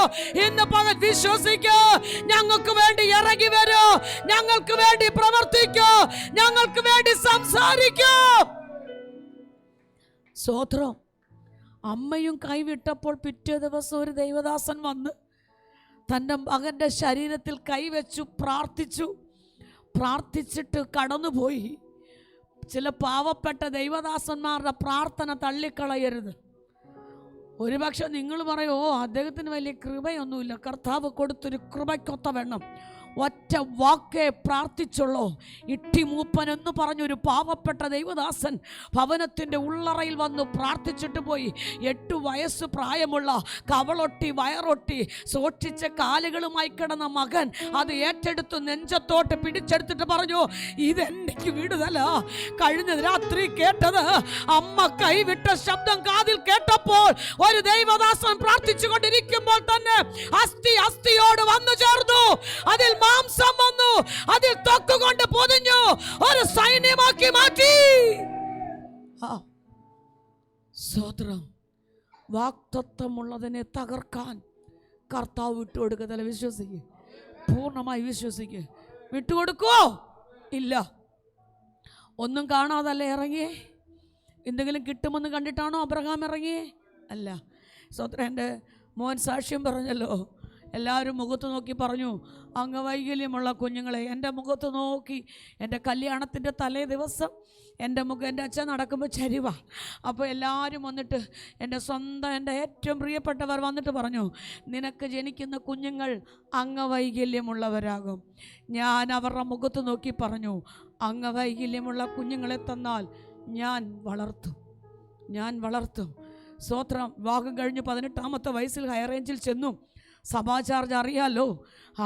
ഇന്ന് പകൽ വിശ്വസിക്കൂ. ഞങ്ങൾക്ക് വേണ്ടി ഇറങ്ങി വരൂ, ഞങ്ങൾക്ക് വേണ്ടി പ്രവർത്തിക്കൂ, ഞങ്ങൾക്ക് വേണ്ടി സംസാരിക്കൂ. സ്തോത്രം. അമ്മയും കൈവിട്ടപ്പോൾ പിറ്റേ ദിവസം ഒരു ദൈവദാസൻ വന്ന് തൻ്റെ മകൻ്റെ ശരീരത്തിൽ കൈവച്ചു പ്രാർത്ഥിച്ചു. പ്രാർത്ഥിച്ചിട്ട് കടന്നുപോയി. ചില പാവപ്പെട്ട ദൈവദാസന്മാരുടെ പ്രാർത്ഥന തള്ളിക്കളയരുത്. ഒരുപക്ഷെ നിങ്ങൾ പറയോ, അദ്ദേഹത്തിന് വലിയ കൃപയൊന്നുമില്ല. കർത്താവ് കൊടുത്തൊരു കൃപയ്ക്കൊത്ത വേണം. ഒറ്റ വാക്കേ പ്രാർത്ഥിച്ചുള്ളൂ. ഇട്ടിമൂപ്പൻ എന്ന് പറഞ്ഞൊരു പാവപ്പെട്ട ദൈവദാസൻ ഭവനത്തിൻ്റെ ഉള്ളറയിൽ വന്ന് പ്രാർത്ഥിച്ചിട്ട് പോയി. 8 വയസ്സ് പ്രായമുള്ള കവളൊട്ടി വയറൊട്ടി സൂക്ഷിച്ച കാലുകളുമായി കിടന്ന മകൻ അത് ഏറ്റെടുത്ത് നെഞ്ചത്തോട്ട് പിടിച്ചെടുത്തിട്ട് പറഞ്ഞു, ഇതെനിക്ക് വിടുതല. കഴിഞ്ഞ രാത്രി കേട്ടത് അമ്മ കൈവിട്ട ശബ്ദം കാതിൽ കേട്ടപ്പോൾ ഒരു ദൈവദാസൻ പ്രാർത്ഥിച്ചു കൊണ്ടിരിക്കുമ്പോൾ തന്നെ അസ്ഥിയോട് വന്നു ചേർന്നു. അതിൽ മാംസം വന്നു, അതിൽ തൊക്കുകൊണ്ട് പൊതിഞ്ഞു, ഒരു സൈന്യമാക്കി മാറ്റി. സ്തോത്രം. വാക്തത്വമുള്ളതിനെ തകർക്കാൻ കർത്താവ് വിട്ടുകൊടുക്കതല്ല. വിശ്വസിക്കുക, പൂർണ്ണമായി വിശ്വസിക്കുക. വിട്ടുകൊടുക്കോ? ഇല്ല. ഒന്നും കാണാതല്ലേ ഇറങ്ങിയേ? എന്തെങ്കിലും കിട്ടുമെന്ന് കണ്ടിട്ടാണോ അബ്രഹാം ഇറങ്ങിയേ? അല്ല. സ്തോത്രം. എൻ്റെ മോൻ സാക്ഷ്യം പറഞ്ഞല്ലോ. എല്ലാവരും മുഖത്ത് നോക്കി പറഞ്ഞു, അംഗവൈകല്യമുള്ള കുഞ്ഞുങ്ങളെ. എൻ്റെ മുഖത്ത് നോക്കി. എൻ്റെ കല്യാണത്തിൻ്റെ തലേ ദിവസം എൻ്റെ അച്ഛൻ നടക്കുമ്പോൾ ചരിവ. അപ്പോൾ എല്ലാവരും വന്നിട്ട് എൻ്റെ ഏറ്റവും പ്രിയപ്പെട്ടവർ വന്നിട്ട് പറഞ്ഞു, നിനക്ക് ജനിക്കുന്ന കുഞ്ഞുങ്ങൾ അംഗവൈകല്യമുള്ളവരാകും. ഞാൻ അവരുടെ മുഖത്ത് നോക്കി പറഞ്ഞു, അംഗവൈകല്യമുള്ള കുഞ്ഞുങ്ങളെ തന്നാൽ ഞാൻ വളർത്തും. സ്തോത്രം. വിവാഹം കഴിഞ്ഞ് 18ാമത്തെ വയസ്സിൽ ഹൈറേഞ്ചിൽ ചെന്നു. സഭാ ചാർജ് അറിയാലോ.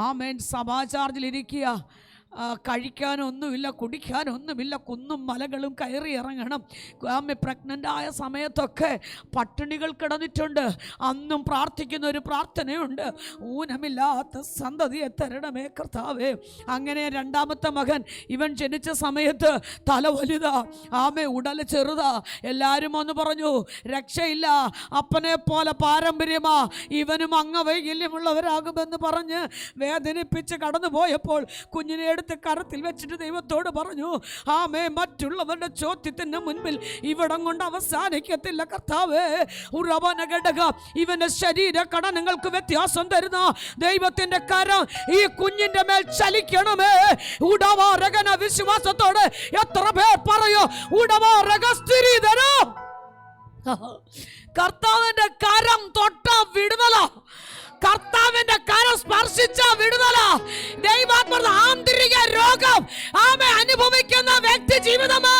ആമേൻ. സഭാ ചാർജിലിരിക്കുക. കഴിക്കാനൊന്നുമില്ല, കുടിക്കാനൊന്നുമില്ല, കുന്നും മലകളും കയറി ഇറങ്ങണം. പ്രഗ്നൻ്റായ സമയത്തൊക്കെ പട്ടിണികൾ കിടന്നിട്ടുണ്ട്. അന്നും പ്രാർത്ഥിക്കുന്ന ഒരു പ്രാർത്ഥനയുണ്ട്, ഊനമില്ലാത്ത സന്തതിയെ തരണമേ കർത്താവേ. അങ്ങനെ 2ാമത്തെ മകൻ ഇവൻ ജനിച്ച സമയത്ത് തല വലുതാ, ഉടൽ ചെറുതാ. എല്ലാവരും ഒന്ന് പറഞ്ഞു, രക്ഷയില്ല, അപ്പനെ പോലെ പാരമ്പര്യമാ, ഇവനും അംഗവൈകല്യമുള്ളവരാകുമെന്ന് പറഞ്ഞ് വേദനിപ്പിച്ച് കടന്നു പോയപ്പോൾ കുഞ്ഞിനെ എടുത്ത് കരത്തിൽ വെച്ചിട്ട് ദൈവത്തോട് പറഞ്ഞു, മറ്റുള്ളവരുടെ ചോദ്യത്തിന് മുൻപിൽ ഇവിടം കൊണ്ട് അവസാനിക്കത്തില്ല കർത്താവേ. ഇവന്റെ ശരീര ഘടനങ്ങൾക്ക് വ്യത്യാസം തരുന്ന ദൈവത്തിന്റെ കരം ഈ കുഞ്ഞിന്റെ മേൽ ചലിക്കണമേ. ഉടവാരകന വിശ്വാസത്തോടെ എത്ര പേർ പറയോ, ഉടവാരകസ്ഥിരീതരം. കർത്താവിന്റെ കരം തൊട്ട വിടുതല, കർത്താവിന്റെ കരം സ്പർശിച്ച വിടുതല. ദൈവാത്മ ആന്തരിക രോഗം അനുഭവിക്കുന്ന വ്യക്തി ജീവിതമേ,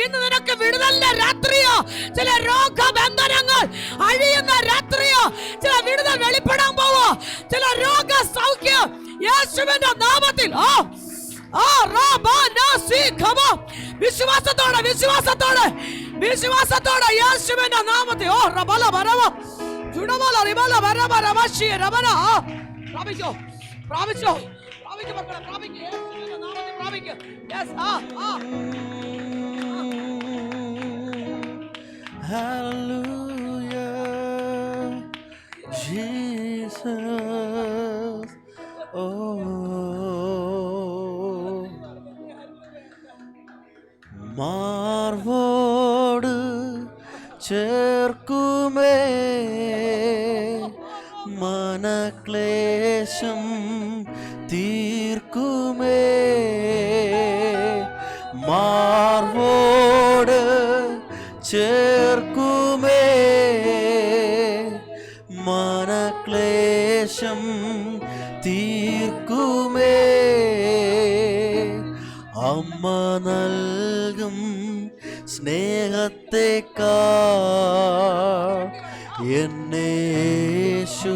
ഇന്ന് നിനക്ക് വിടുതലിന്റെ രാത്രിയോ, ചില രോഗബന്ധനങ്ങൾ അഴിയുന്ന രാത്രിയോ, ചില വിടുതൽ വെളിപ്പെടാൻ പോവോ, ചില രോഗ സൗഖ്യം യേശുവിന്റെ നാമത്തിൽ. വിശ്വാസത്തോടെ യേശുവിന്റെ നാമത്തിൽ. Hallelujah, Jesus. മാർവോട് ചേർക്കുമേ മനക്ലേശം തീർക്കുമേ. മാർവോട് ചേർക്കുമേ മനക്ലേശം തീർക്കുമേ. അമ്മ നൽകും സ്നേഹത്തേക്കാൾ എന്നെ യേശു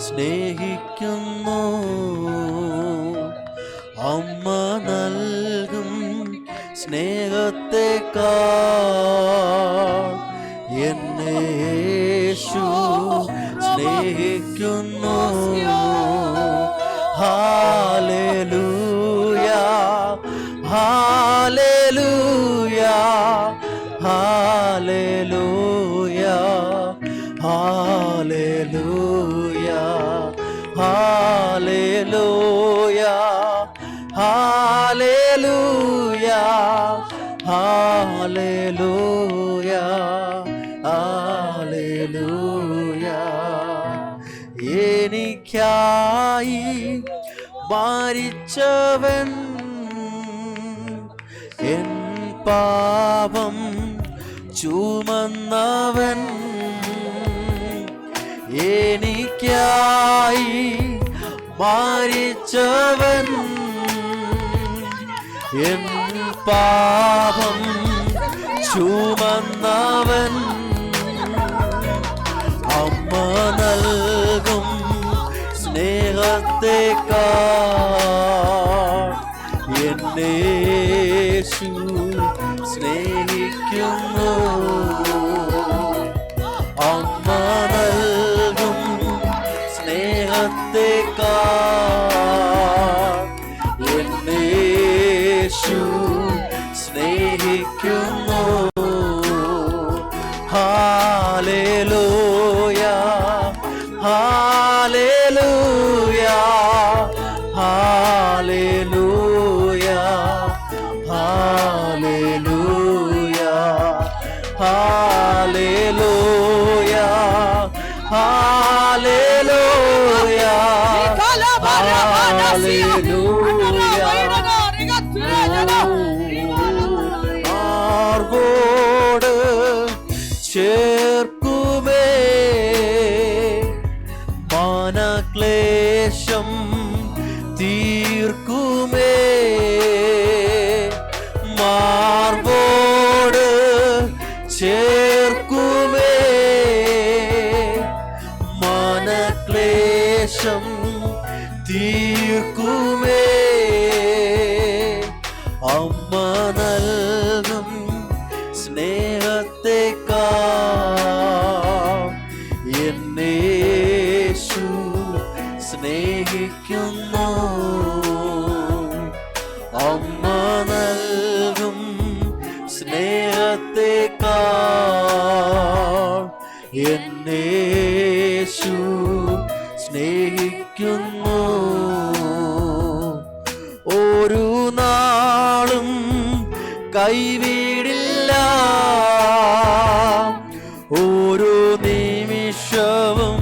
സ്നേഹിക്കുന്നു. അമ്മ നൽകും എന്നെ യേശു സ്നേഹിക്കുന്നു. ഹല്ലേലൂയ ഹല്ലേലൂയ ഹല്ലേലൂയ ഹല്ലേലൂയ ഹല്ലേലൂയ ഹല്ലേലൂയ ഹല്ലേലൂയ ഹല്ലേലൂയ. എനിക്കായി മരിച്ചവൻ, എൻ പാപം ചുമന്നവൻ, എനിക്കായി മരിച്ചവൻ, എൻ പാപം ചുമന്നവൻ, അമ്മ നൽകും സ്നേഹത്തേക്കാൾ എന്നെ യേശു സ്നേഹിക്കുന്നു. അമ്മ നൽകും സ്നേഹത്തേക്കാൾ എന്നെ യേശു സ്നേഹിക്കുന്നു. ഹല്ലേലൂയ ഹല്ലേലൂയ ഹല്ലേലൂയ ഹല്ലേലൂയ ഹല്ലേലൂയ ഹല്ലേലൂയ ആർവോട് ചേർക്കുമേ മാനക്ലേശം തീർക്കുമേ. മാർവോട് ചേർക്കുമേ മാനക്ലേശം തീർക്കുമേ. അമ്മ നൽകും സ്നേഹത്തേക്കാൾ എന്നെ യേശു സ്നേഹിക്കുന്നു. അമ്മ നൽകും സ്നേഹത്തേക്കാൾ എന്നെ യേശു സ്നേഹിക്കുന്നു. ഒരു നാളും കൈവിടില്ല, ഒരു നിമിഷവും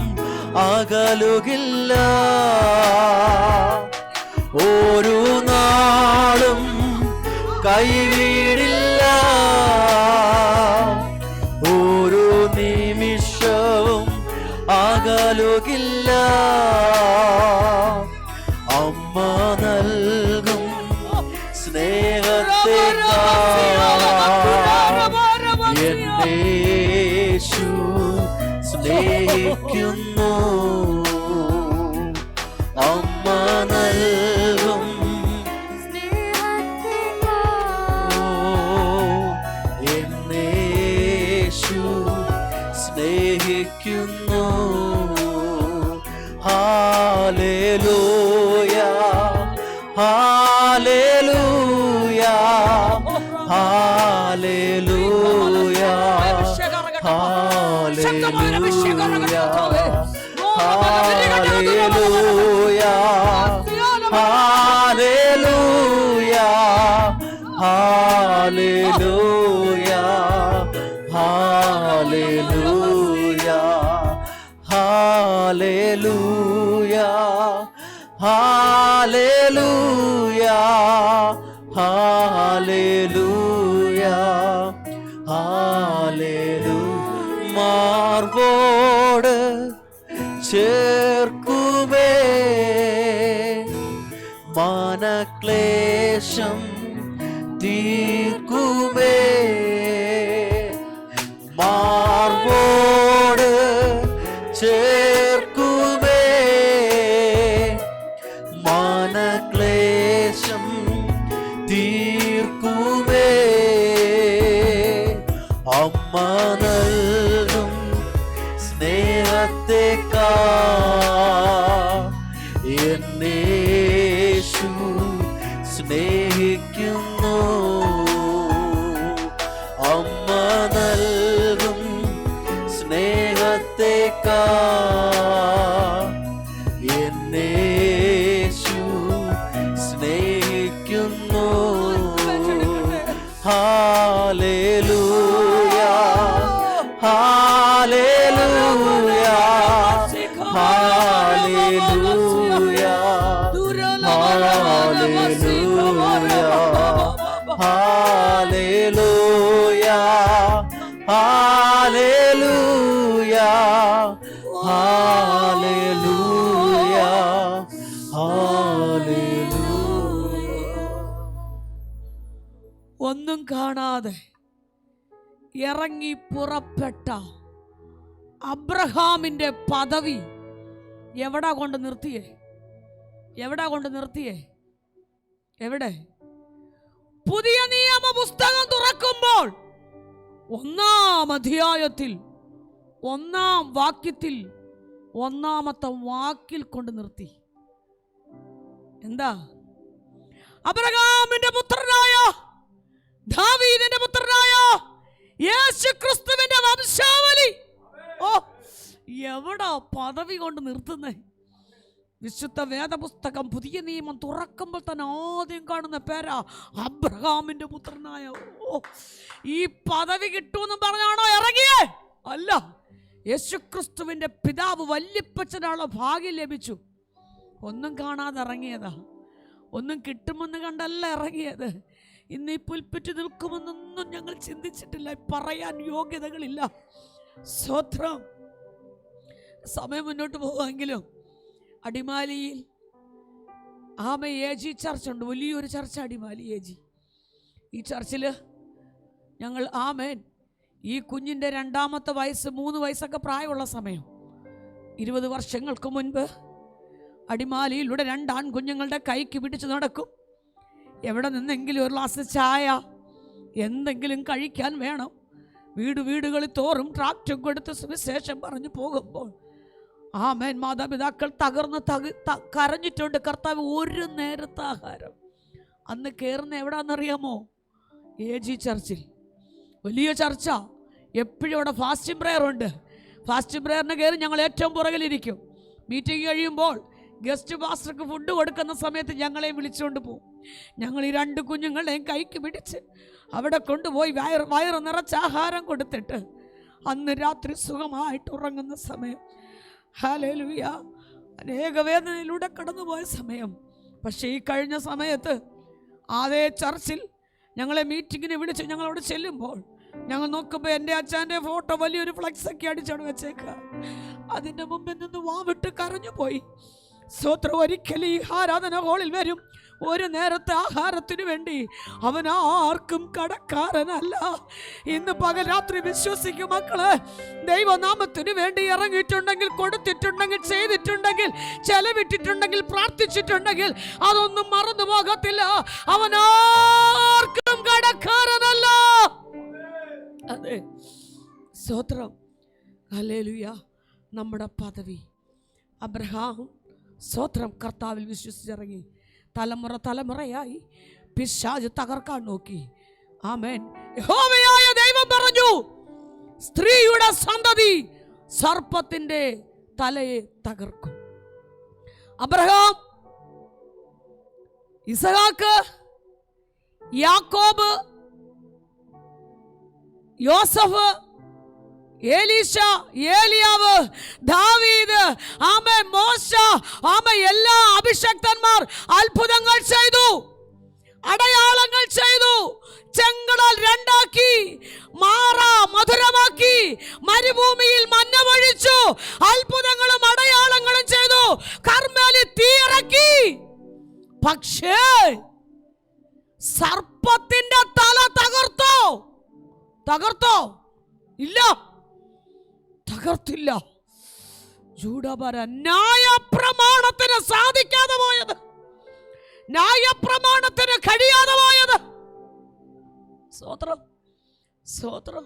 അകലുകില്ല. ഒരു നാളും കൈവിടില്ല, ഒരു നിമിഷവും അകലുകില്ല. അമ്മ നൽകും സ്നേഹത്തേക്കാൾ എന്നെ യേശു സ്നേഹിക്കുന്നു. അമ്മ നൽകും എന്നെ യേശു സ്നേഹിക്കുന്നു. ഹല്ലേലൂയ ഹല്ലേലൂയ ഹല്ലേലൂയ ഹല്ലേലൂയ ഹല്ലേലൂയ ഹല്ലേലൂയ ഹല്ലേലൂയ ഹല്ലേലൂയ ഹല്ലേലൂയ ഹല്ലേലൂയ ഹല്ലേലൂയ ഹല്ലേലൂയ. മാർവോട് ചേർക്കുമേ മാനക്ലേശം തീർക്കുമേ. മാർവോട് ചേർക്കുമേ മാനക്ലേശം തീർക്കുമേ. സ്നേഹത്തേക്കാ എന്നേശു സ്നേഹിക്കുന്നു. അമ്മ നൽകും സ്നേഹത്തേക്കാ എന്നേശു സ്നേഹിക്കുന്നു. ഹല്ലേലൂയ ഹല്ലേലൂയ ഹല്ലേലൂയ ഹല്ലേലൂയ ഹല്ലേലൂയ ഹല്ലേലൂയ ഹല്ലേലൂയ. ഒന്നും കാണാതെ ഇറങ്ങി പുറപ്പെട്ട അബ്രഹാമിന്റെ പദവി എവിടാ കൊണ്ട് നിർത്തിയേ? എവിടാ കൊണ്ട് നിർത്തിയേ? എവിടെ? പുതിയ നിയമ പുസ്തകം തുറക്കുമ്പോൾ 1-ാം അധ്യായത്തിൽ 1-ാം വാക്യത്തിൽ 1-ാമത്തെ വാക്കിൽ കൊണ്ട് നിർത്തി. എന്താ? അബ്രഹാമിന്റെ പുത്രനായ ദാവീദിന്റെ പുത്രനായ യേശുക്രിസ്തുവിന്റെ വംശാവലി. ഓ, എവിടാ പദവി കൊണ്ട് നിർത്തുന്നേ? വിശുദ്ധ വേദപുസ്തകം പുതിയ നിയമം തുറക്കുമ്പോൾ തന്നെ ആദ്യം കാണുന്ന പേരാ അബ്രഹാമിന്റെ പുത്രനായ. ഓ, ഈ പദവി കിട്ടുമെന്ന് പറഞ്ഞാണോ ഇറങ്ങിയേ? അല്ല, യേശുക്രിസ്തുവിന്റെ പിതാവ് വല്യപ്പച്ചനുള്ള ഭാഗ്യം ലഭിച്ചു. ഒന്നും കാണാതെ ഇറങ്ങിയതാ. ഒന്നും കിട്ടുമെന്ന് കണ്ടല്ല ഇറങ്ങിയത്. ഇന്ന് ഈ പുൽപ്പറ്റ് നിൽക്കുമെന്നൊന്നും ഞങ്ങൾ ചിന്തിച്ചിട്ടില്ല. പറയാൻ യോഗ്യതകളില്ല. സ്തോത്രം. സമയം മുന്നോട്ട് പോകുമെങ്കിലും അടിമാലിയിൽ AG ചർച്ച് ഉണ്ട്. വലിയൊരു ചർച്ച് അടിമാലി AG. ഈ ചർച്ചിൽ ഞങ്ങൾ ഈ കുഞ്ഞിൻ്റെ 2-ാമത്തെ വയസ്സ് 3 വയസ്സൊക്കെ പ്രായമുള്ള സമയം 20 വർഷങ്ങൾക്ക് മുൻപ് അടിമാലിയിലൂടെ 2 ആൺകുഞ്ഞുങ്ങളുടെ കൈക്ക് പിടിച്ച് നടക്കും. എവിടെ നിന്നെങ്കിലും ഒരു ഗ്ലാസ് ചായ എന്തെങ്കിലും കഴിക്കാൻ വേണം. വീടുകളിൽ തോറും ട്രാക്റ്റും കൊടുത്ത് സുവിശേഷം പറഞ്ഞു പോകുമ്പോൾ മാതാപിതാക്കൾ തകർന്ന് കരഞ്ഞിട്ടുണ്ട്. കർത്താവ് ഒരു നേരത്തെ ആഹാരം. അന്ന് കയറുന്ന എവിടാന്നറിയാമോ? AG ചർച്ചിൽ. വലിയ ചർച്ച. എപ്പോഴും അവിടെ ഫാസ്റ്റിംഗ് പ്രെയർ ഉണ്ട്. ഫാസ്റ്റിംഗ് പ്രെയറിന് കയറി ഞങ്ങൾ ഏറ്റവും പുറകിലിരിക്കും. മീറ്റിംഗ് കഴിയുമ്പോൾ ഗസ്റ്റ് പാസ്റ്റർക്ക് ഫുഡ് കൊടുക്കുന്ന സമയത്ത് ഞങ്ങളെയും വിളിച്ചുകൊണ്ട് പോകും. ഞങ്ങൾ ഈ 2 കുഞ്ഞുങ്ങളെയും കൈക്ക് പിടിച്ച് അവിടെ കൊണ്ടുപോയി വയറ് നിറച്ച് ആഹാരം കൊടുത്തിട്ട് അന്ന് രാത്രി സുഖമായിട്ട് ഉറങ്ങുന്ന സമയം. ഹല്ലേലൂയ. അനേക വേദനയിലൂടെ കടന്നുപോയ സമയം. പക്ഷേ ഈ കഴിഞ്ഞ സമയത്ത് അതേ ചർച്ചിൽ ഞങ്ങളെ മീറ്റിങ്ങിന് വിളിച്ച് ഞങ്ങളവിടെ ചെല്ലുമ്പോൾ ഞങ്ങൾ നോക്കുമ്പോൾ എൻ്റെ അച്ഛൻ്റെ ഫോട്ടോ വലിയൊരു ഫ്ലക്സൊക്കെ അടിച്ചോണ്ട് വെച്ചേക്കുക. അതിൻ്റെ മുമ്പിൽ നിന്ന് വാവിട്ട് കരഞ്ഞു പോയി. സ്തോത്രം. ഒരിക്കലും ഈ ആരാധന ഹോളിൽ വരും. ഒരു നേരത്തെ ആഹാരത്തിന് വേണ്ടി അവൻ ആർക്കും കടക്കാരനല്ല. ഇന്ന് പകൽ രാത്രി വിശ്വസിക്കും മക്കള്. ദൈവനാമത്തിന് വേണ്ടി ഇറങ്ങിയിട്ടുണ്ടെങ്കിൽ, കൊടുത്തിട്ടുണ്ടെങ്കിൽ, ചെയ്തിട്ടുണ്ടെങ്കിൽ, ചെലവിട്ടിട്ടുണ്ടെങ്കിൽ, പ്രാർത്ഥിച്ചിട്ടുണ്ടെങ്കിൽ അതൊന്നും മറന്നു പോകത്തില്ല. അവൻ ആർക്കും കടക്കാരനല്ല. അതെ, സ്തോത്രം. ഹല്ലേലൂയ. നമ്മുടെ പദവി അബ്രഹാം സ്തോത്രം കർത്താവിൽ വിശ്വസിച്ചിറങ്ങി. തലമുറയായി പിശാച് തകർക്കാൻ നോക്കി. ആമേൻ. യഹോവയായ ദൈവം പറഞ്ഞു, സ്ത്രീയുടെ സന്തതി സർപ്പത്തിന്റെ തലയെ തകർക്കും. അബ്രഹാം, ഇസഹാക്ക്, യാക്കോബ്, യോസഫ്, ഏലീശ, ഏലിയാവ്, ദാവീദ്, മോശ, എല്ലാ അഭിഷക്തന്മാർ അത്ഭുതങ്ങൾ ചെയ്തു, അടയാളങ്ങൾ ചെയ്തു. ചെങ്കടൽ 2ആക്കി, മാറ മധുരമാക്കി, മരുഭൂമിയിൽ മഞ്ഞ പൊഴിച്ചു, അത്ഭുതങ്ങളും അടയാളങ്ങളും ചെയ്തു, കർമ്മേലിൽ തീയിറക്കി. പക്ഷേ സർപ്പത്തിന്റെ തല തകർത്തോ? ഇല്ല, തകർത്തില്ല. ജൂഡപര ന്യായപ്രമാണത്തിന് സാധിക്കാതെ പോയത്, ന്യായപ്രമാണത്തിന് കഴിയാതെ പോയത്. സ്തോത്രം.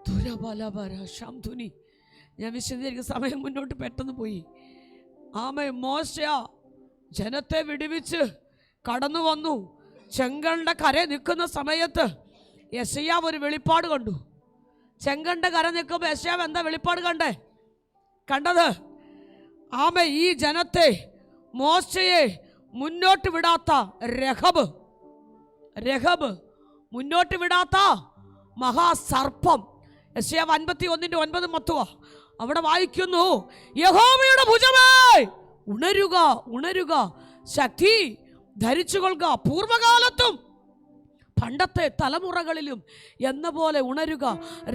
ദുരബലപര ശംധുനി. ഞാൻ വിശദീകരിക്കുന്ന സമയം മുന്നോട്ട് പെട്ടെന്ന് പോയി. മോശ ജനത്തെ വിടുവിച്ച് കടന്നു വന്നു. ചെങ്കടലിന്റെ കര നിൽക്കുന്ന സമയത്ത് യെശയ്യാവ് ഒരു വെളിപ്പാട് കണ്ടു. ചെങ്കടലിന്റെ കര നിൽക്കുമ്പോൾ യെശയ്യാവ് എന്താ വെളിപ്പാട് കണ്ടത്? ഈ ജനത്തെ, മോശയെ മുന്നോട്ട് വിടാത്ത രഹബ് മുന്നോട്ട് വിടാത്ത മഹാസർപ്പം. യെശയ്യാവ് 51:9 അവിടെ വായിക്കുന്നു, യഹോവയുടെ ഭുജമേ ഉണരുക, ഉണരുക, ശക്തി ധരിച്ചുകൊള്ളുക, പൂർവകാലത്തും പണ്ടത്തെ തലമുറകളിലും എന്ന പോലെ ഉണരുക.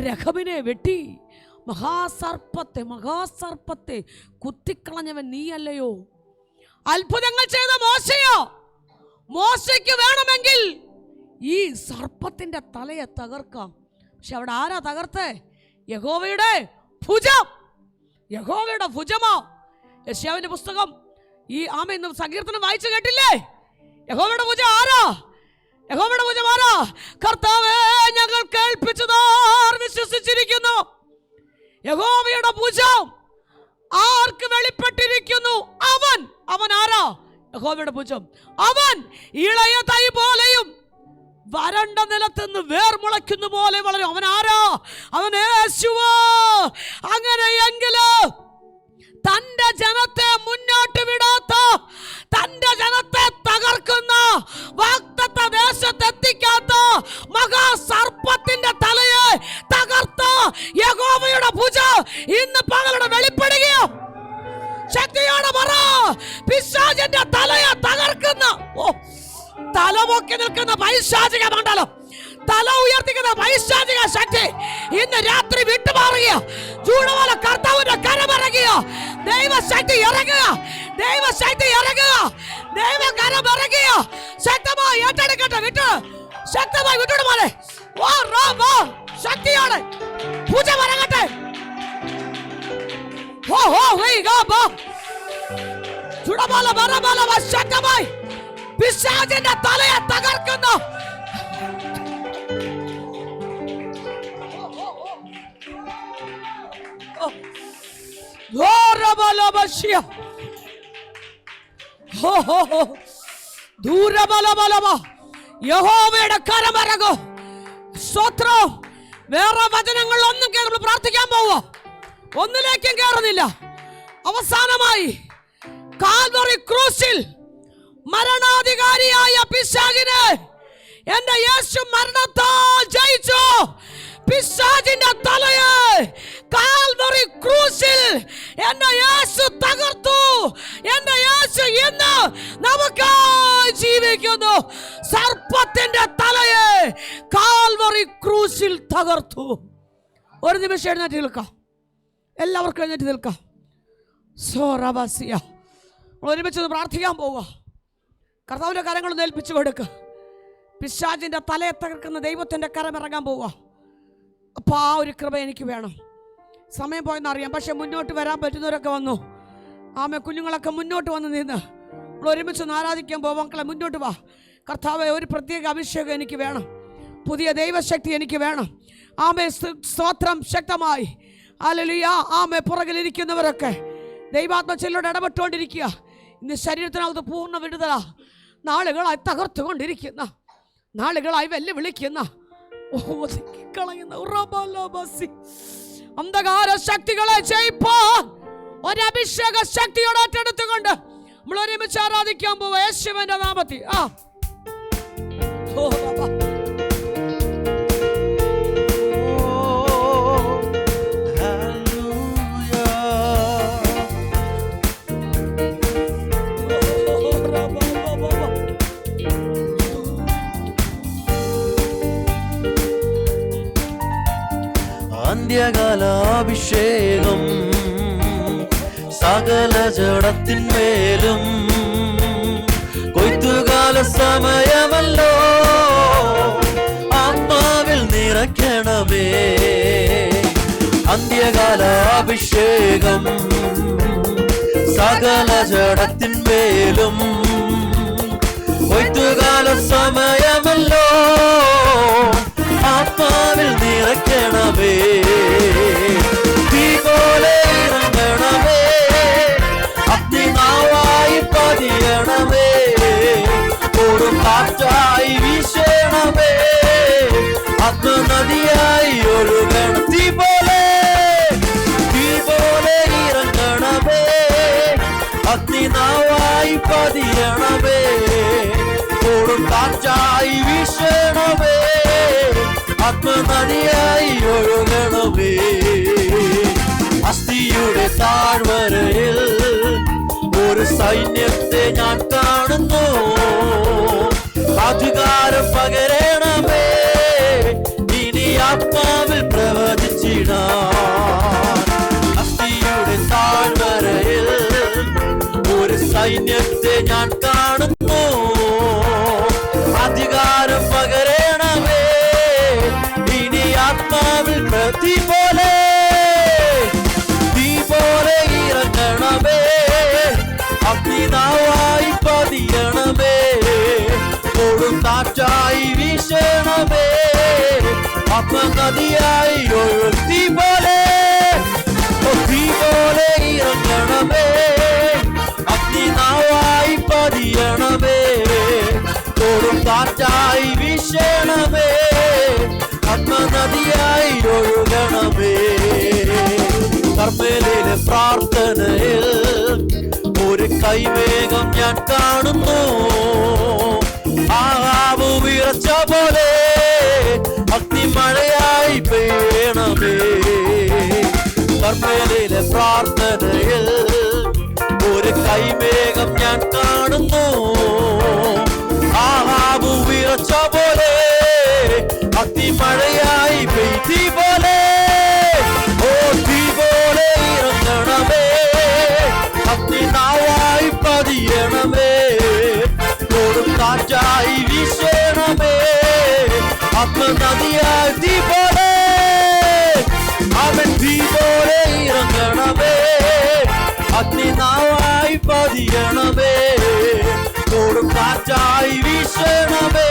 രഹബിനെ വെട്ടി മഹാസർപ്പത്തെ കുത്തിക്കളഞ്ഞവൻ നീയല്ലയോ? അത്ഭുതങ്ങൾ ചെയ്ത മോശയ്ക്ക് വേണമെങ്കിൽ ഈ സർപ്പത്തിന്റെ തലയെ തകർക്കാം. പക്ഷെ അവിടെ ആരാ തകർത്തേ? യഹോവയുടെ ഭുജം. യഹോവയുടെ ഭുജമോ? യെശയ്യാവിന്റെ പുസ്തകം ഇന്ന് സങ്കീർത്തനം വായിച്ചു കേട്ടില്ലേ? യഹോവയുടെ ഭുജം ആരാ? യഹോവയുടെ ഭുജം ആരാ? കർത്താവേ, ഞങ്ങൾ കേൾപ്പിച്ചതാർ വിശ്വസിച്ചിരിക്കുന്നു. യഹോവയുടെ ഭുജം ആർക്ക് വെളിപ്പെട്ടിരിക്കുന്നു? അവൻ ആരാ? യഹോവയുടെ ഭുജം. അവൻ ഇളയ തൈ പോലെയും വരണ്ട നിലത്തുനിന്ന് വേർ മുളയ്ക്കുന്ന പോലെ വളരും. അവൻ ആരാ? അവൻ യേശുവാ. അങ്ങനെയെങ്കില് തന്റെ ജനത്തെ മുന്നോട്ട് വിടാത്ത, തന്റെ ജനത്തെ തകർക്കുന്ന, വാഗ്ദത്ത ദേശത്ത് എത്തിക്കാത്ത മഹാസർപ്പത്തിന്റെ തലയെ തകർത്ത യഹോവയുടെ ഭുജം ഇന്ന് പകലോടെ വെളിപ്പെടുകയോ? ശക്തിയോടെ പറ, പിശാചിന്റെ തലയെ തകർക്കുന്ന, തലപൊക്കി നിൽക്കുന്ന പൈശാചിക മണ്ഡലം, തല ഉയർത്തിക്കുന്ന പൈശാചിക ശക്തി ഇന്ന് രാത്രി വിട്ടുമാറുക. ചൂടുപോലെ കർത്താവിന്റെ കരമിറങ്ങുക. ദൈവശക്തി ഇറങ്ങുക, ദൈവശക്തി ഇറങ്ങുക, ദൈവകരം ഇറങ്ങുക. ശക്തമായി ഏറ്റെടുക്കട്ടെ. ശക്തമായി വിട്ടുവിടുമോനെ. ശക്തിയോടെ ഭുജം ഇറങ്ങട്ടെ. ശക്തമായി പിശാചിന്റെ തലയെ തകർക്കുന്നു. യഹോവയുടെ കരമിറങ്ങും. സ്തോത്രം. വേറെ വചനങ്ങളിലൊന്നും നമ്മൾ പ്രാർത്ഥിക്കാൻ പോവോ? ഒന്നിലേക്കും കയറുന്നില്ല. അവസാനമായി കാൽവറി ക്രൂസിൽ മരണാധികാരിയായ പിശാചിനെ എന്റെ യേശു മരണത്താൽ ജയിച്ചു. പിശാചിന്റെ തലയെ കാൽവറി ക്രൂസിൽ എന്റെ യേശു തകർത്തു. എന്റെ യേശു ഇന്ന് നമുക്കായി ജീവിക്കുന്നു. സർപ്പത്തിന്റെ തലയെ കാൽവറി ക്രൂസിൽ തകർത്തു. ഒരു നിമിഷം എഴുന്നേറ്റ് നിൽക്കാം. എല്ലാവർക്കും എഴുന്നേറ്റ് നിൽക്കാം. ഒരുമിച്ച് പ്രാർത്ഥിക്കാൻ പോവുക. കർത്താവിന്റെ കരങ്ങളൊന്ന് ഏൽപ്പിച്ചു കൊടുക്കുക. പിശാചിന്റെ തലയെ തകർക്കുന്ന ദൈവത്തിന്റെ കരമിറങ്ങാൻ പോവുക. അപ്പോൾ ആ ഒരു കൃപ എനിക്ക് വേണം. സമയം പോയെന്നറിയാം, പക്ഷെ മുന്നോട്ട് വരാൻ പറ്റുന്നവരൊക്കെ വന്നു. കുഞ്ഞുങ്ങളൊക്കെ മുന്നോട്ട് വന്ന് നിന്ന് നമ്മൾ ഒരുമിച്ച് ആരാധിക്കാൻ പോവാം. മക്കളെ മുന്നോട്ട് വാ. കർത്താവെ, ഒരു പ്രത്യേക അഭിഷേകം എനിക്ക് വേണം. പുതിയ ദൈവശക്തി എനിക്ക് വേണം. സ്തോത്രം. ശക്തമായി ഹല്ലേലൂയ. പുറകിലിരിക്കുന്നവരൊക്കെ ദൈവാത്മചിലയോട് ഇടപെട്ടുകൊണ്ടിരിക്കുക. ഇന്ന് ശരീരത്തിനകത്ത് പൂർണ്ണ വിടുതല. നാളുകളായി തകർത്തുകൊണ്ടിരിക്കുന്ന, നാളുകളായി വെല്ലുവിളിക്കുന്ന, കളയുന്ന അന്ധകാര ശക്തികളെ ജയിപ്പാൻ ഒരഭിഷേക ശക്തിയോടെ ഏറ്റെടുത്തുകൊണ്ട് നമ്മൾ ഒരുമിച്ച് ആരാധിക്കാൻ പോവുക യേശുവിന്റെ നാമത്തിൽ. അന്ത്യകാലാഭിഷേകം സകല ജഡത്തിന്മേലും കൊയ്ത്തുകാല സമയമല്ലോ ആത്മാവിൽ നിറയ്ക്കണമേ. അന്ത്യകാലാഭിഷേകം സകല ജഡത്തിന്മേലും കൊയ്ത്തുകാല സമയമല്ലോ ആത്മാവിൽ നിറയ്ക്കണമേ. തീ പോലെ ഒഴുകണം. തീ പോലെ ഇറങ്ങണമേ, അഗ്നിനാവായി പതിയണമേ, കൊടും കാറ്റായി വീശണമേ, ആത്മനദിയായി ഒഴുകണമേ. അസ്ഥിയുടെ താഴ്വരയിൽ ഒരു സൈന്യത്തെ ഞാൻ കാണുന്നു, അധികാരം പകരണമേ, ഇനി ആത്മാവിൽ പ്രവചിച്ചിടാൻ. അസ്ഥിയുടെ താഴ്വരയിൽ ഒരു സൈന്യത്തെ ഞാൻ കാണുന്നു, അധികാരം പകരണമേ, ഇനി ആത്മാവിൽ തീ പോലെ ഇറങ്ങണമേ, അഗ്നിനാവായി പതിയണമേ, കൊടും കാറ്റായി വീശണമേ, ആത്മനദിയായി ഒഴുകും. തീ പോലെ ഇറങ്ങണമേ, അഗ്നിനാവായി പതിയണമേ, കൊടും കാറ്റായി വീശണമേ, ആത്മനദിയായി ഒഴുകണമേ. കർമ്മേലിലെ പ്രാർത്ഥനയിൽ ഒരു കൈവേഗം ഞാൻ കാണുന്നു, ആഹാബ് വിറച്ച പോലെ അഗ്നിമഴയായി പെയ്യണമേ. കർമ്മേലിലെ പ്രാർത്ഥനയിൽ ഒരു കൈവേഗം ഞാൻ കാണുന്നു, ആഹാബ് വിറച്ച പോലെ അഗ്നിമഴയായി പെയ്യും. തീ പോലെ ഇറങ്ങണമേ, അഗ്നിനാവായി പതിയണമേ, കൊടും കാറ്റായി വീശണമേ, ആത്മനദിയായി. തീ പോലെ ഇറങ്ങണമേ, അഗ്നിനാവായി പതിയണമേ, കൊടും കാറ്റായി വീശണമേ,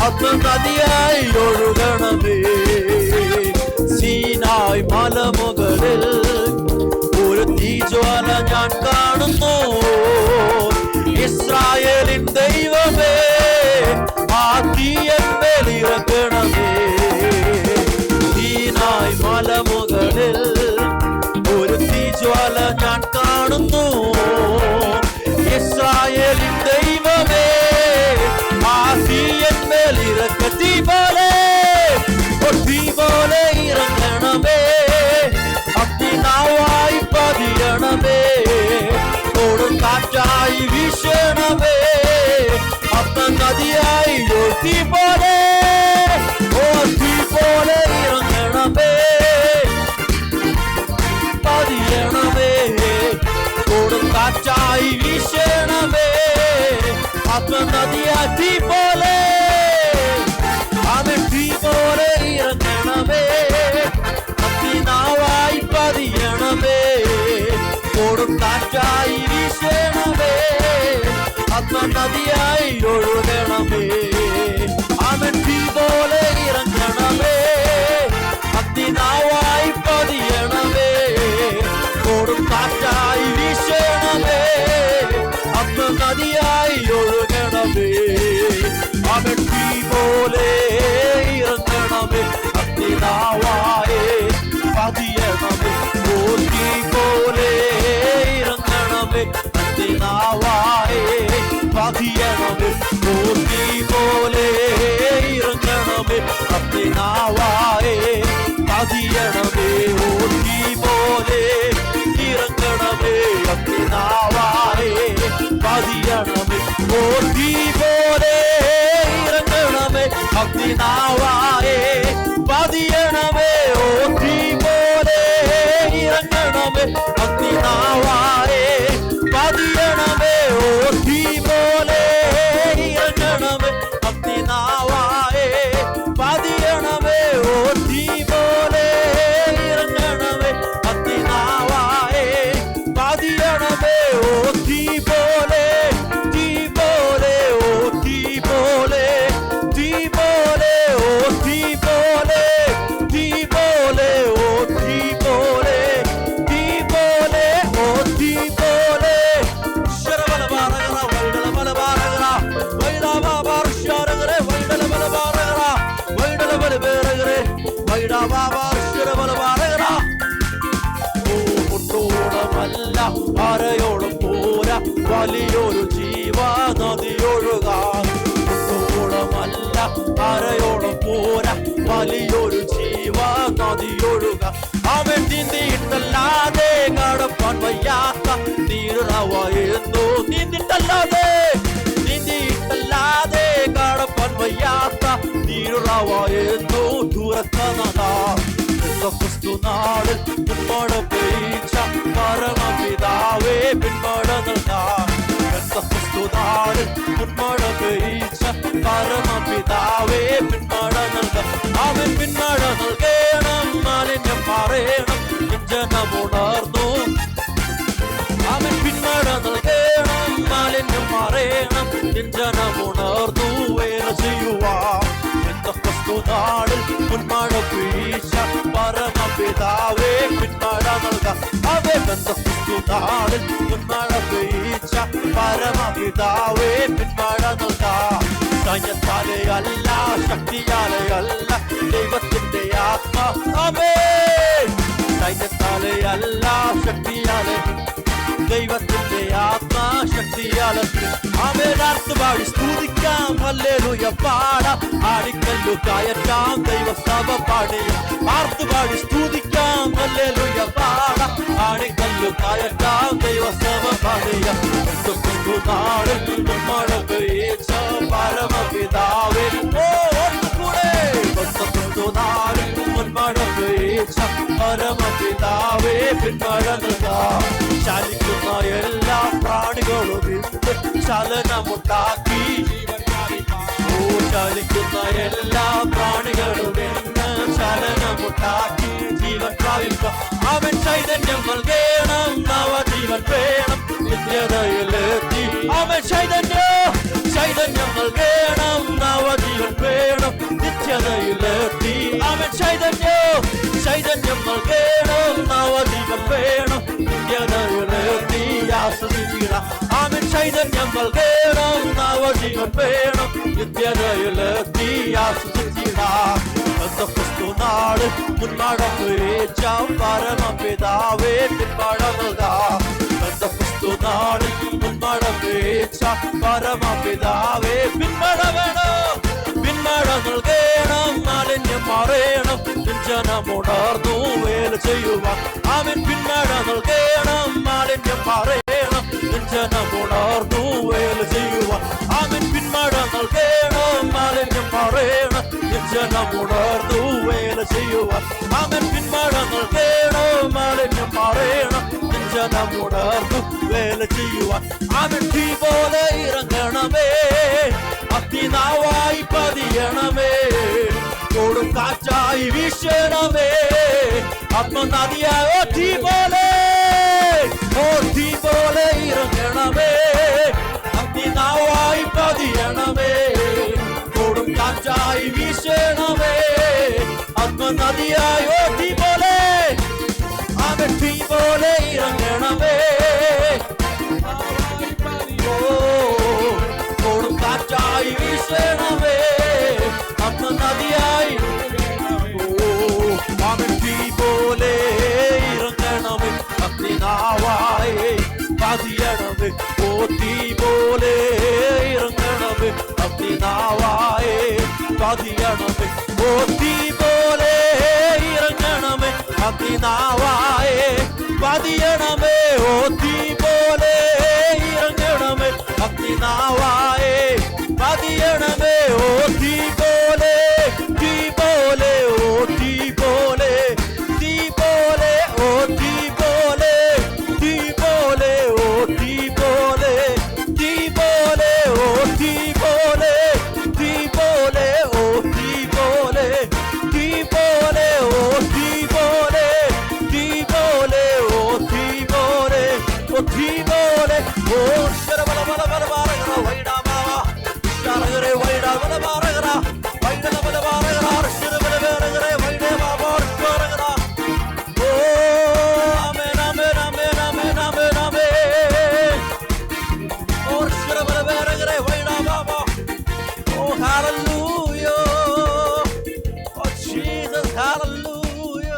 ആത്മനദിയായി ഒഴുകണമേ. സീനായ് മലമുകളിൽ ഒരു തീജ്വാല ഞാൻ കാണുന്നു, ഇസ്രായേലിൻ ദൈവമേ, ആ തീയന്മേൽ ഇറങ്ങണമേ. സീനായ് മലമുകളിൽ ഒരു തീജ്വാല ഞാൻ കാണുന്നു, ഇസ്രായേലിൻ ദൈവമേ, ആ തീയന്മേൽ ഇറങ്ങ. തീ പോലെ ഇറങ്ങണമേ, അഗ്നിനാവായി പതിയണമേ, കൊടും കാറ്റായി വീശണമേ, ആത്മനദിയായി. തീ പോലെ ഇറങ്ങണമേ, പതിയണമേ, കൊടും കാറ്റായി വീശണമേ, ആത്മനദിയായി. തീ പോലെ ഇറങ്ങണമേ, അഗ്നിനാവായി പതിയണമേ, കൊടും കാറ്റായി വീശണമേ, ആത്മനദിയായി ഒഴുകണമേ. തീ പോലെ ഇറങ്ങണമേ, അഗ്നിനാവായി പതിയണമേ, കൊടും കാറ്റായി വീശണമേ, ആത്മനദിയായി ഒഴുകണമേ. തീ പോലെ ഇറങ്ങണമേ, അഗ്നിനാവായി പതിയണമേ, തീ പോലെ ഇറങ്ങണമേ, അഗ്നിനാവായി പതിയണമേ, തീ പോലെ ഇറങ്ങണമേ, അഗ്നിനാവായി പതിയണമേ, തീ പോലെ ഇറങ്ങണമേ, അഗ്നിനാവായി പതിയണമേ, തീ പോലെ ഇറങ്ങണമേ, അഗ്നിനാവായി പതിയണമേ, തീ പോലെ ഇറങ്ങണമേ, അഗ്നിനാവായി പതിയണമേ, തീ പോലെ ഇറങ്ങണമേ, അഗ്നിനാവായി പതിയണമേ, തീ പോലെ ഇറങ്ങണമേ, അഗ്നിനാവായി പതിയണമേ, തീ പോലെ തീ പോലെ തീ പോലെ തീ പോലെ കൊണ്ടുകൂടമല്ല അരയോളം പോരാ വലിയൊരു ജീവനദി ഒഴുകാൻ. കൊണ്ടുകൂടമല്ല അരയോളം പോരാ വലിയൊരു ജീവനദി ഒഴുകാൻ. അവൻ നീന്തിയിട്ടല്ലാതെ കടപ്പാൻ വയ്യാത്ത നീരുറവായിരുന്നു. നീന്തിയിട്ടല്ലാതെ കടപ്പാൻ വയ്യാത്ത നീരുറവായിരുന്നു. ക്രിസ്തു നാട് പിന്മഴ പെയ്ച്ച പരമപിതാവേ പിന്മഴ നൽകാം. ക്രിസ്തു നാട് പിന്മഴ പെയ്ച്ച പരമപിതാവേ പിന്മഴ നൽകാം. അവൻ പിന്മഴ നൽകണം മാലിന്യം മാറേണം ജനമുണർന്നു. അവൻ പിന്മഴ നൽകണം മാലിന്യം മാറേണം ജനമുണർന്നു. വേല ചെയ്യുവാൻ ക്രിസ്തു നാടിൽ പിന്മഴ പെയ്ച്ച പരമപിതാവേ പിന്മഴ നൽകാം. അവൻ ക്രിസ്തു നാടിൽ പിന്മഴ പെയ്ച്ച പരമപിതാവേ പിന്മഴ നൽകാം. സൈന്യത്താലെ അല്ല ശക്തിയാലെ അല്ല ദൈവത്തിന്റെ ആത്മാവേ. സൈന്യത്താലെ അല്ല ശക്തിയാലെ ദൈവത്തിന്റെ ആത്മാശക്തിയാലെ അവനാർത്ത് പാടി സ്തുതിക്കാം. ഹല്ലേലൂയ പാടാം ആടിക്കല്ലു കയറ്റാം ദൈവസഭ പാടിയ ആർത്ത് പാടി സ്തുതിക്കാം. ഹല്ലേലൂയ പാടാം ആടിക്കല്ലു കയറ്റാം ദൈവസഭ പാടിയ നാടിൽ മഴ പെയ്ച്ച പരമപിതാവേ. നാടിൽ മഴ പെയ്ച്ച പരമപിതാവേ പിന്മഴ നൽകാം. ചലിക്കുന്ന എല്ലാ പ്രാണികളും ഇന്ന് ചലനമുണ്ടാക്കി. ചലിക്കുന്ന എല്ലാ പ്രാണികളും ഇന്ന് ചലനമുണ്ടാക്കി ജീവൻ പ്രാപിക്കാം. അവൻ ചൈതന്യം നൽകണം നവജീവൻ വേണം നിത്യതയിലെത്തി. അവൻ ചൈതന്യം നൽകണം നവജീവൻ വേണം നിത്യതയിലെത്തി. അവൻ ചൈതന്യം നൽകണം നവജീവൻ വേണം നിത്യതയിലെത്തി. ആസ്വദിക്കണം. അവൻ ചൈതന്യം നൽകണം നവജീവൻ വേണം നിത്യതയിലെത്തി. ആസ്വദിക്കണം. ക്രിസ്തു നാട് മുൻമഴ പെയ്ച്ച പരമപിതാവേ പിന്മഴ നൽകാം. ക്രിസ്തു നാട് മുൻമഴ പെയ്ച്ച പരമപിതാവേ പിന്മഴ വേണം. പിന്മഴ നൽകണം മാലിന്യം മാറേണം ജനമുണർന്നു വേല ചെയ്യുവാൻ. അവൻ പിന്മഴ നൽകണം മാലിന്യം മാറേണം ജനമുണർന്നു വേല ചെയ്യുവാൻ. അവൻ പിന്മഴ നൽകണം മാലിന്യം മാറേണം ജനമുണർന്നു വേല ചെയ്യുവാൻ. അവൻ പിന്മഴ നൽകണം മാലിന്യം മാറേണം ജനമുണർന്നു വേല ചെയ്യുവാൻ. അവൻ തീ പോലെ ഇറങ്ങണമേ അഗ്നിനാവായി പതിയണമേ കൊടും കാറ്റായി വീശണമേ ആത്മനദിയായ തീ പോലെ ഇറങ്ങണമേ അഗ്നിനാവായി പതിയണമേ കൊടും കാറ്റായി വീശണമേ ആത്മനദിയായ തീ പോലെ. അവൻ തീ പോലെ ഇറങ്ങണമേ കൊടും കാറ്റായി വീശണമേ ആത്മനദിയായി. അവൻ തീ പോലെ ഇറങ്ങണമേ അഗ്നിനാവായി പതിയണമേ. ഓ തീ പോലെ ഇറങ്ങണമേ അഗ്നിനാവായി പതിയണമേ. ഓ തീ പോലെ ഇറങ്ങണമേ അഗ്നിനാവായി പതിയണമേ. ഓ തീ പോലെ ഇറങ്ങണമേ അഗ്നിനാവായി പതിയണമേ. ഓ തീ പോലെ ഓ തീ പോലെ ഓ തീ പോലെ ഓ തീ പോലെ ഓ തീ പോലെ ഓ തീ പോലെ ഓ തീ പോലെ ഓ തീ പോലെ ഓ ശരബല ബല ബല ബാരഗ വൈഡാ മാവാ ശരഗര വൈഡാ ബല ബാരഗ വൈഡല ബല ബാരഗ ശരബല ബാരഗ വൈഡേ മാവാ ശരഗര. ഓ ആമേൻ ആമേൻ ആമേൻ ആമേൻ ആമേൻ ആമേൻ. ഓ ശരബല ബാരഗ വൈഡാ മാവാ. ഓ ഹല്ലേലൂയ. Oh Jesus hallelujah.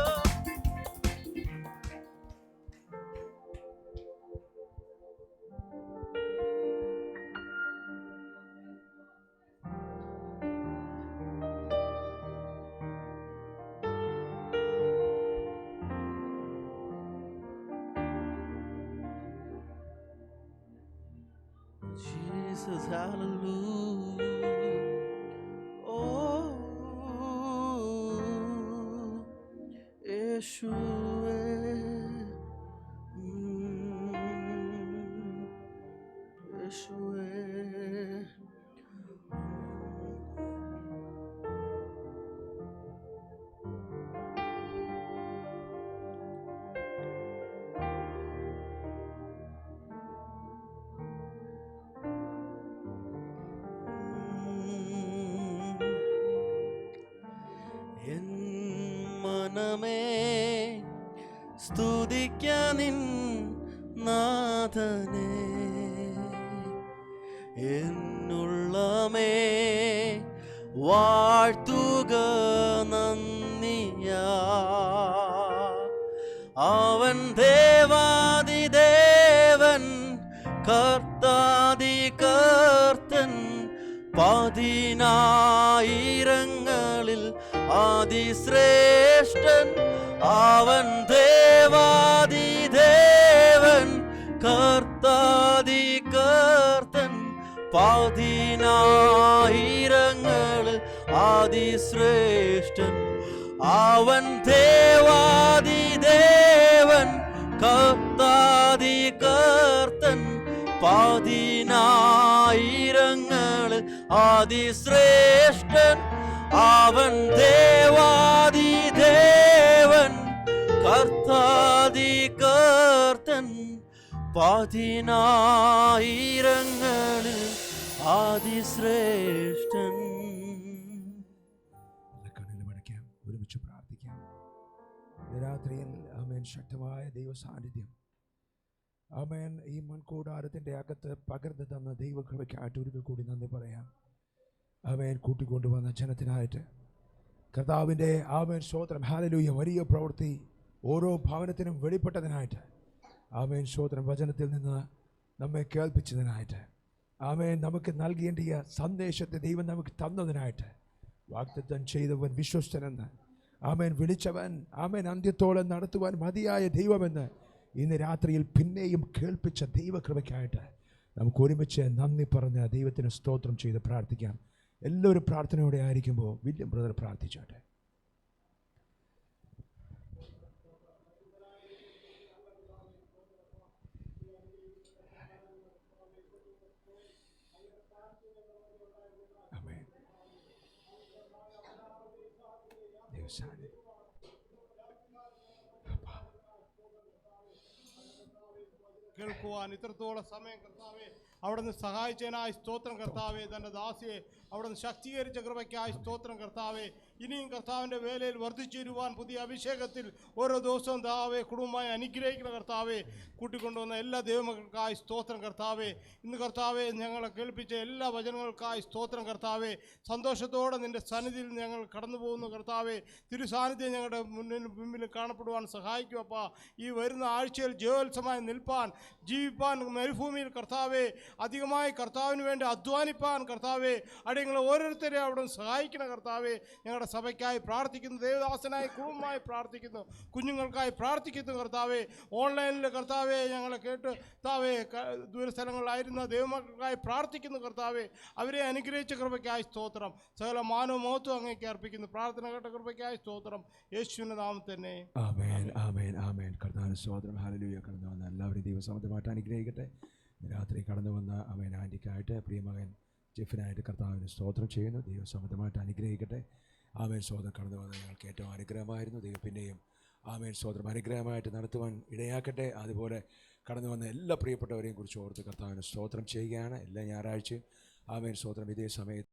Jesus, hallelujah. Oh, Yeshua. Yeshua. എൻ മനമേ സ്തുതിക്ക നിൻ നാഥനെ, എന്നുള്ളമേ വാഴ്ത്തുക നന്ദിയാ. അവൻ ദേവാദിദേവൻ കർത്താദി കർത്തൻ, പതിനായിരങ്ങളിൽ അതിശ്രേഷ്ഠൻ. അവൻ ദേവാദിദേവൻ കർത്താദി കർത്തൻ, പതിനായിരങ്ങളിൽ അതിശ്രേഷ്ഠൻ. അവൻ ദേവാദിദേവൻ കർത്താദി കർത്തൻ, പതിനായിരങ്ങളിൽ അതിശ്രേഷ്ഠൻ. അവൻ ദേവാദിദേവൻ കർത്താദി കർത്തൻ, പതിനായിരങ്ങളിൽ അതിശ്രേഷ്ഠൻ. കണ്ണിലുമടയ്ക്കാം, ഒരുമിച്ച് പ്രാർത്ഥിക്കാം. രാത്രിയിൽ ആമേൻ ശക്തമായ ദൈവ സാന്നിധ്യം ആമേൻ ഈ മൺകൂടാരത്തിൻ്റെ അകത്ത് പകർന്നു തന്ന ദൈവകൃപയ്ക്കായിട്ട് ഒരിക്കൽ കൂടി നന്ദി പറയാം. ആമേൻ കൂട്ടിക്കൊണ്ടുവന്ന ജനത്തിനായിട്ട് കർത്താവിൻ്റെ ആമേൻ സ്തോത്രം, ഹല്ലേലൂയ. വലിയ പ്രവൃത്തി ഓരോ ഭവനത്തിനും വെളിപ്പെട്ടതിനായിട്ട് ആമേൻ സ്തോത്രം. വചനത്തിൽ നിന്ന് നമ്മെ കേൾപ്പിച്ചതിനായിട്ട് ആമേൻ. നമുക്ക് നൽകേണ്ടിയ സന്ദേശത്തെ ദൈവം നമുക്ക് തന്നതിനായിട്ട്, വാഗ്ദത്തം ചെയ്തവൻ വിശ്വസ്തനെന്ന് ആമേൻ, വിളിച്ചവൻ ആമേൻ അന്ത്യത്തോളം നടത്തുവാൻ മതിയായ ദൈവമെന്ന് ഇന്ന് രാത്രിയിൽ പിന്നെയും കേൾപ്പിച്ച ദൈവകൃപയ്ക്കായിട്ട് നമുക്ക് ഒരുമിച്ച് നന്ദി പറഞ്ഞ് ദൈവത്തിന് സ്തോത്രം ചെയ്ത് പ്രാർത്ഥിക്കാം. എല്ലാവരും പ്രാർത്ഥനയോടെ ആയിരിക്കുമ്പോൾ വില്യം ബ്രദർ പ്രാർത്ഥിച്ചോട്ടെ. ആമേൻ. ദൈവസാന്നിധ്യം കേൾക്കുവാൻ ഇത്രത്തോളം സമയം കർത്താവെ അവിടുന്ന് സഹായിച്ചതിനായി സ്തോത്രം കർത്താവെ. തൻ്റെ ദാസിയെ അവിടുന്ന് ശക്തീകരിച്ച കൃപയ്ക്കായി സ്തോത്രം കർത്താവെ. ഇനിയും കർത്താവിൻ്റെ വേലയിൽ വർദ്ധിച്ചു വരുവാൻ പുതിയ അഭിഷേകത്തിൽ ഓരോ ദിവസവും കർത്താവെ കുടുംബമായി അനുഗ്രഹിക്കുന്ന കർത്താവെ. കൂട്ടിക്കൊണ്ടുവന്ന എല്ലാ ദൈവമക്കൾക്കായി സ്തോത്രം കർത്താവെ. ഇന്ന് കർത്താവെ ഞങ്ങളെ കേൾപ്പിച്ച എല്ലാ വചനങ്ങൾക്കായി സ്തോത്രം കർത്താവെ. സന്തോഷത്തോടെ നിൻ്റെ സന്നിധിയിൽ ഞങ്ങൾ കടന്നു പോകുന്നു കർത്താവെ. തിരുസാന്നിധ്യം ഞങ്ങളുടെ മുമ്പിൽ കാണപ്പെടുവാൻ സഹായിക്കുമപ്പാ. ഈ വരുന്ന ആഴ്ചയിൽ ജയോത്സവമായി നിൽപ്പാൻ, ജീവിപ്പാൻ മരുഭൂമിയിൽ കർത്താവെ അധികമായി കർത്താവിന് വേണ്ടി അധ്വാനിപ്പാൻ കർത്താവെ അടിയങ്ങളെ ഓരോരുത്തരെ അവിടെ സഹായിക്കണം കർത്താവെ. ഞങ്ങളുടെ സഭയ്ക്കായി പ്രാർത്ഥിക്കുന്നു, ദേവദാസനായി കുടുംബമായി പ്രാർത്ഥിക്കുന്നു, കുഞ്ഞുങ്ങൾക്കായി പ്രാർത്ഥിക്കുന്നു കർത്താവെ. ഓൺലൈനിൽ കർത്താവെ ഞങ്ങളെ കേട്ട് കർത്താവെ ദൂരസ്ഥലങ്ങളിലായിരുന്ന ദൈവമക്കൾക്കായി പ്രാർത്ഥിക്കുന്നു കർത്താവെ. അവരെ അനുഗ്രഹിച്ച കൃപയ്ക്കായി സ്തോത്രം. സകല മാനവ മഹത്വം അങ്ങേക്ക് അർപ്പിക്കുന്നു. പ്രാർത്ഥന കേട്ട കൃപയ്ക്കായി സ്തോത്രം. യേശുവിൻ്റെ നാമത്തിൽ തന്നെ ആമേൻ, ആമേൻ, ആമേൻ. കർത്താവിന് സ്തോത്രം, ഹല്ലേലൂയ. കടന്നു വന്ന എല്ലാവരും ദൈവസമൃദ്ധമായിട്ട് അനുഗ്രഹിക്കട്ടെ. രാത്രി കടന്നു വന്ന ആമേൻ ആൻറ്റിക്കായിട്ട് പ്രിയമകൻ ജെഫിനായിട്ട് കർത്താവിന് സ്തോത്രം ചെയ്യുന്നു. ദൈവസമൃദ്ധമായിട്ട് അനുഗ്രഹിക്കട്ടെ. ആമേൻ. സ്തോത്രം കടന്നു വന്ന ഞങ്ങൾക്ക് ഏറ്റവും അനുഗ്രഹമായിരുന്നു. ദൈവം പിന്നെയും ആമേൻ സ്തോത്രം അനുഗ്രഹമായിട്ട് നടത്തുവാൻ ഇടയാക്കട്ടെ. അതുപോലെ കടന്നു വന്ന എല്ലാ പ്രിയപ്പെട്ടവരെയും കുറിച്ച് ഓർത്ത് കർത്താവിന് സ്തോത്രം ചെയ്യുകയാണ്. എല്ലാ ഞായറാഴ്ചയും ആമേൻ സ്തോത്രം ഇതേ സമയത്ത്